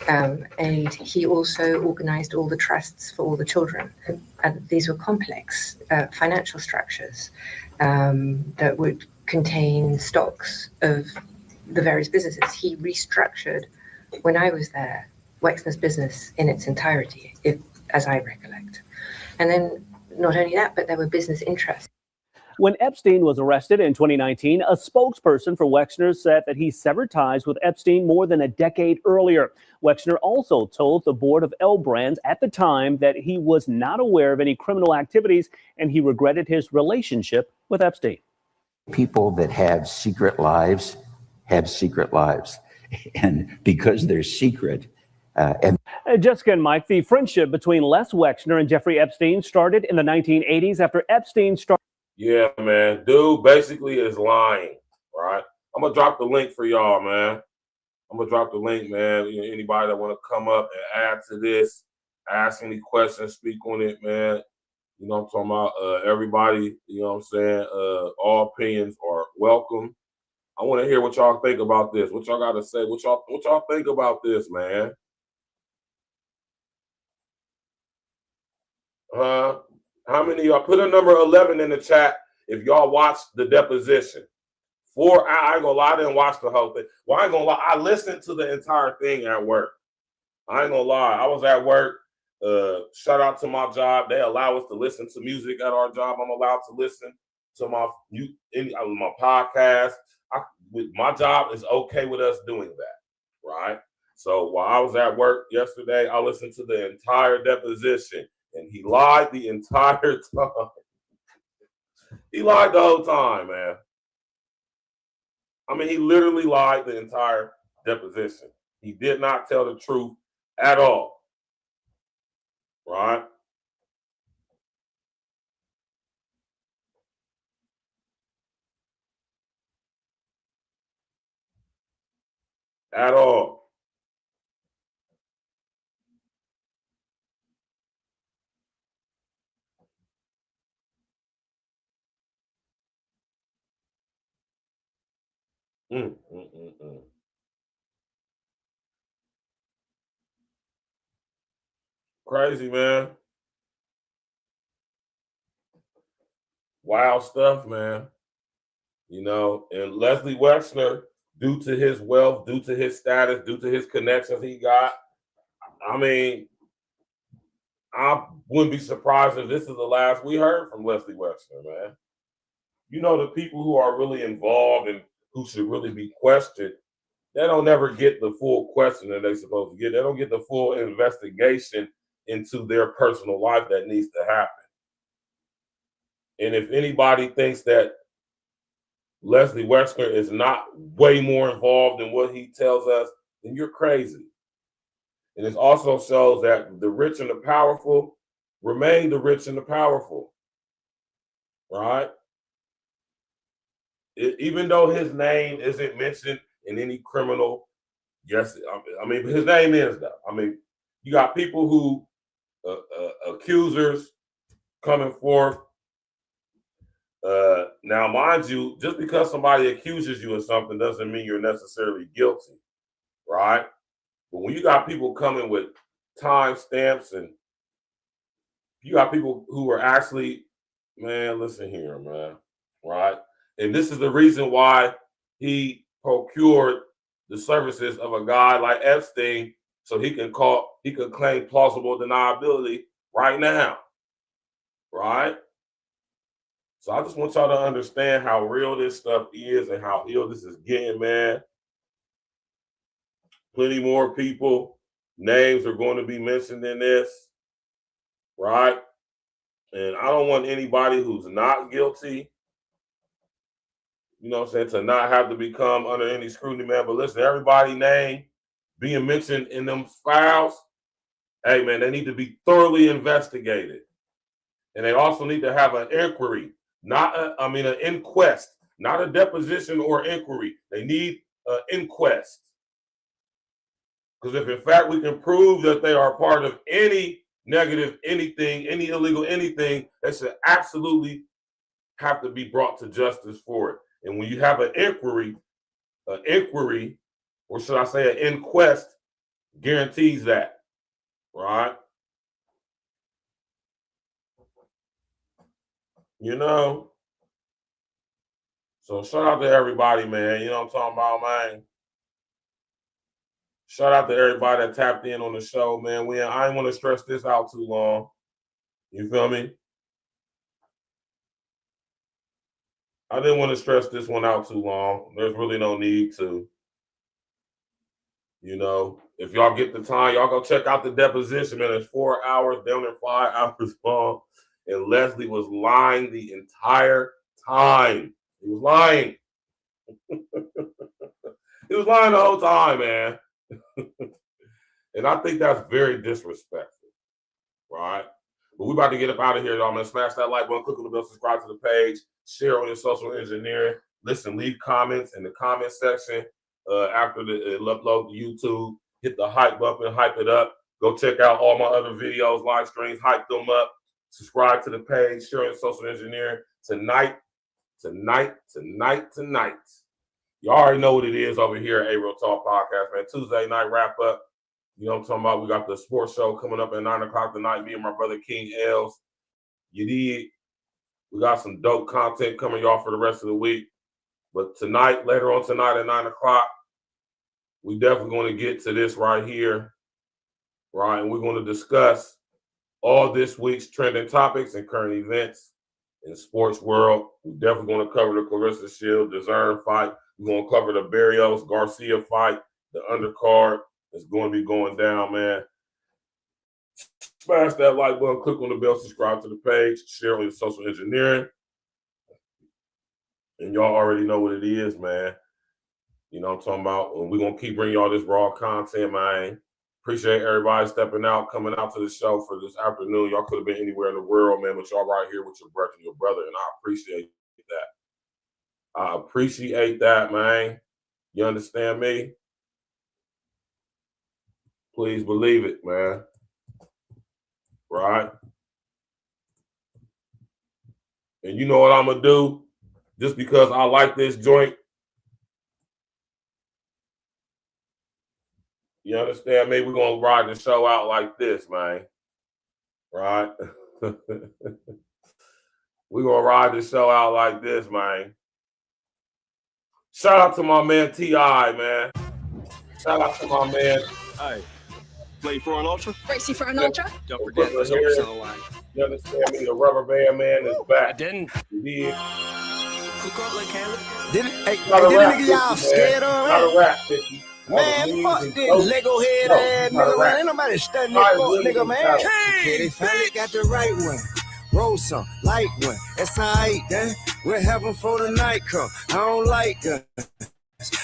And he also organized all the trusts for all the children. And these were complex financial structures that would contain stocks of the various businesses. He restructured, when I was there, Wexner's business in its entirety, as I recollect. And then not only that, but there were business interests.
When Epstein was arrested in 2019, a spokesperson for Wexner said that he severed ties with Epstein more than a decade earlier. Wexner also told the board of L Brands at the time that he was not aware of any criminal activities and he regretted his relationship with Epstein.
People that have secret lives have secret lives. And because they're secret,
Jessica and Mike, the friendship between Les Wexner and Jeffrey Epstein started in the 1980s after Epstein started.
Yeah, man. Dude basically is lying, right? I'm going to drop the link for y'all, man. I'm going to drop the link, man. Anybody that want to come up and add to this, ask any questions, speak on it, man. You know what I'm talking about? Everybody, you know what I'm saying? All opinions are welcome. I want to hear what y'all think about this. What y'all got to say? What y'all think about this, man? How many of y'all put a number 11 in the chat if y'all watched the deposition? I ain't gonna lie, I didn't watch the whole thing. Well, I ain't gonna lie, I listened to the entire thing at work. I ain't gonna lie, I was at work. Shout out to my job. They allow us to listen to music at our job. I'm allowed to listen to my podcast. My job is okay with us doing that, right? So while I was at work yesterday, I listened to the entire deposition. And he lied the entire time. He lied the whole time, man. I mean, he literally lied the entire deposition. He did not tell the truth at all. Right? At all. Crazy, man. Wild stuff, man. You know, and Leslie Wexner, due to his wealth, due to his status, due to his connections he got, I mean, I wouldn't be surprised if this is the last we heard from Leslie Wexner, man. You know, the people who are really involved and who should really be questioned, they don't never get the full question that they're supposed to get. They don't get the full investigation into their personal life that needs to happen. And if anybody thinks that Leslie Wexner is not way more involved in what he tells us, then you're crazy. And it also shows that the rich and the powerful remain the rich and the powerful, right? Even though his name isn't mentioned in any criminal, yes, I mean, his name is though. I mean, you got people who, accusers coming forth. Now, mind you, just because somebody accuses you of something doesn't mean you're necessarily guilty, right? But when you got people coming with time stamps and you got people who are actually, man, listen here, man, right? And this is the reason why he procured the services of a guy like Epstein so he can claim plausible deniability right now, right? So I just want y'all to understand how real this stuff is and how ill this is getting, man. Plenty more people, names are going to be mentioned in this, right? And I don't want anybody who's not guilty, you know what I'm saying, to not have to become under any scrutiny, man. But listen, everybody's name being mentioned in them files, hey, man, they need to be thoroughly investigated. And they also need to have an inquiry, an inquest, not a deposition or inquiry. They need an inquest. Because if in fact we can prove that they are part of any negative anything, any illegal anything, they should absolutely have to be brought to justice for it. And when you have an inquiry, or should I say an inquest, guarantees that, right? You know? So shout out to everybody, man. You know what I'm talking about, man? Shout out to everybody that tapped in on the show, man. I didn't want to stress this out too long. You feel me? I didn't want to stress this one out too long. There's really no need to. You know, if y'all get the time, y'all go check out the deposition, man. It's 4 hours, down there 5 hours long. And Leslie was lying the entire time. He was lying. He was lying the whole time, man. And I think that's very disrespectful, right? But we about to get up out of here, y'all, man. Smash that like button, click on the bell, subscribe to the page, share on your social engineering. Listen, leave comments in the comment section after the upload to YouTube. Hit the hype button, hype it up. Go check out all my other videos, live streams, hype them up. Subscribe to the page, share on your social engineering. Tonight. You already know what it is over here at A-Real Talk Podcast, man. Tuesday night wrap up. You know what I'm talking about? We got the sports show coming up at 9 o'clock tonight. Me and my brother King Els. You did. We got some dope content coming, y'all, for the rest of the week. But tonight, later on tonight at 9 o'clock, we definitely going to get to this right here, right? And we're going to discuss all this week's trending topics and current events in the sports world. We're definitely going to cover the Clarissa Shield, DAZN fight. We're going to cover the Barrios Garcia fight, the undercard. It's going to be going down, man. Smash that like button, click on the bell, subscribe to the page, share on your social engineering. And y'all already know what it is, man. You know what I'm talking about? We're going to keep bringing y'all this raw content, man. Appreciate everybody stepping out, coming out to the show for this afternoon. Y'all could have been anywhere in the world, man, but y'all right here with your brother and your brother, and I appreciate that. I appreciate that, man. You understand me? Please believe it, man. Right? And you know what I'm going to do? Just because I like this joint. You understand me? We're going to ride the show out like this, man. Right? We're going to ride the show out like this, man. Shout out to my man T.I., man. Shout out to my man.
Play for an ultra.
Racy for an ultra.
Don't forget the soap's on the line.
You understand me? The rubber band man is back.
I didn't.
You did.
Cook up like Caleb.
Did it? Hey,
Not a
did
rap,
nigga y'all
50,
scared
man.
of?
Not a rap, 50.
Man, fuck this Lego head ass nigga, man. Ain't nobody studying that fuck nigga, man. Okay, they finally got the right one. Roll some, light one. That's alright, then. We're having for the night come. I don't like guns.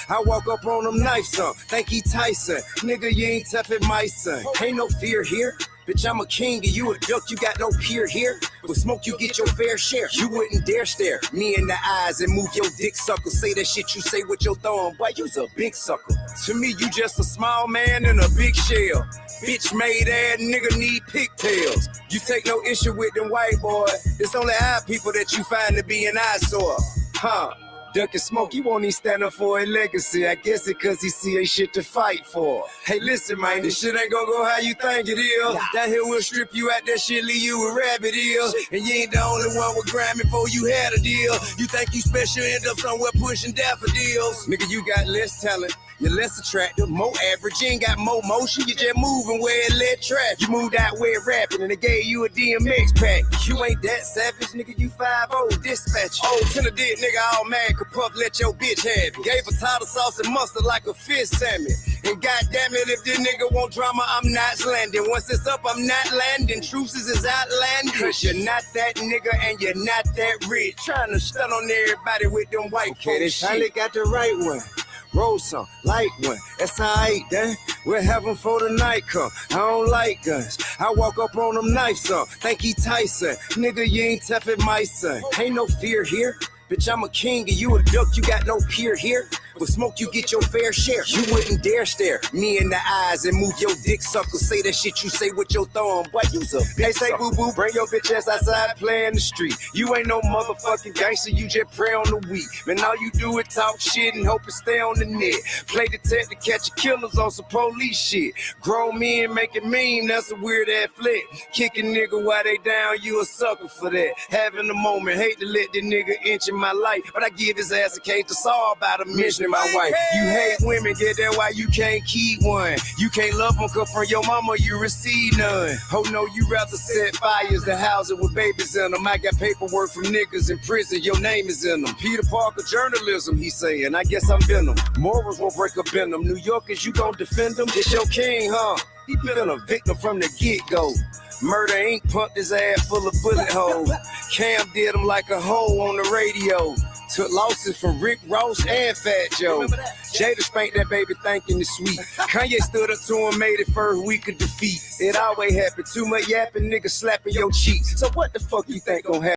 I walk up on them knife some. Think he Tyson. Nigga, you ain't tough at my son. Ain't no fear here. Bitch, I'm a king and you a duck, you got no peer here. With smoke, you get your fair share. You wouldn't dare stare me in the eyes and move your dick sucker. Say that shit you say with your thumb, boy, you's a big sucker. To me, you just a small man in a big shell. Bitch made ass nigga need pigtails. You take no issue with them white boy. It's only our people that you find to be an eyesore. Huh? Duck and Smoke, you won't even stand up for a legacy. I guess it cause he see ain't shit to fight for. Hey, listen, man, this shit ain't gonna go how you think it is. Down here we'll strip you out that shit, leave you with rabbit ears. And you ain't the only one with grime before you had a deal. You think you special, end up somewhere pushing daffodils. Nigga, you got less talent. You're less attractive, more average, you ain't got more motion, you just moving where it led traffic. You moved out where it rapping and it gave you a DMX pack. You ain't that savage, nigga, you 5-0 dispatch. Old Tender did, nigga, all mad, could puff, let your bitch have it. Gave her tartar sauce and mustard like a fish salmon. And goddamn it, if this nigga want drama, I'm not landing. Once it's up, I'm not landing. Truth is outlandish. Cause you're not that nigga and you're not that rich. Trying to stun on everybody with them white folks. They finally got the right one. Roll some, light one, that's alright, then. We're having for the night come. I don't like guns. I walk up on them knife some. Think he Tyson. Nigga, you ain't tough at my son. Ain't no fear here. Bitch, I'm a king and you a duck, you got no peer here. With smoke, you get your fair share. You wouldn't dare stare me in the eyes and move your dick sucker. Say that shit you say with your thumb, boy, you's a bitch. They say boo-boo, bring your bitch ass outside, play in the street. You ain't no motherfucking gangster, you just pray on the weak. Man, all you do is talk shit and hope it stay on the net. Play detective, catch your killers on some police shit. Grown men making meme, that's a weird ass flick. Kicking nigga while they down, you a sucker for that. Having a moment, hate to let the nigga inch in my life, but I give his ass a case to solve about a mission. My wife, you hate women, get that why you can't keep one. You can't love them cause from your mama you receive none. Oh no, you rather set fires than house it with babies in them. I got paperwork from niggas in prison, your name is in them. Peter Parker journalism, he saying, I guess I'm Venom. Morals won't break up in them. New Yorkers, you gon' defend them? It's your king, huh? He been a victim from the get-go. Murder Inc. pumped his ass full of bullet holes. Cam did him like a hoe on the radio. Took losses from Rick Ross and Fat Joe. Jada spanked that baby thinking it's sweet. Kanye stood up to him, made it first week of defeat. It always happened. Too much yapping, nigga slapping your cheeks. So what the fuck you think gon' happen?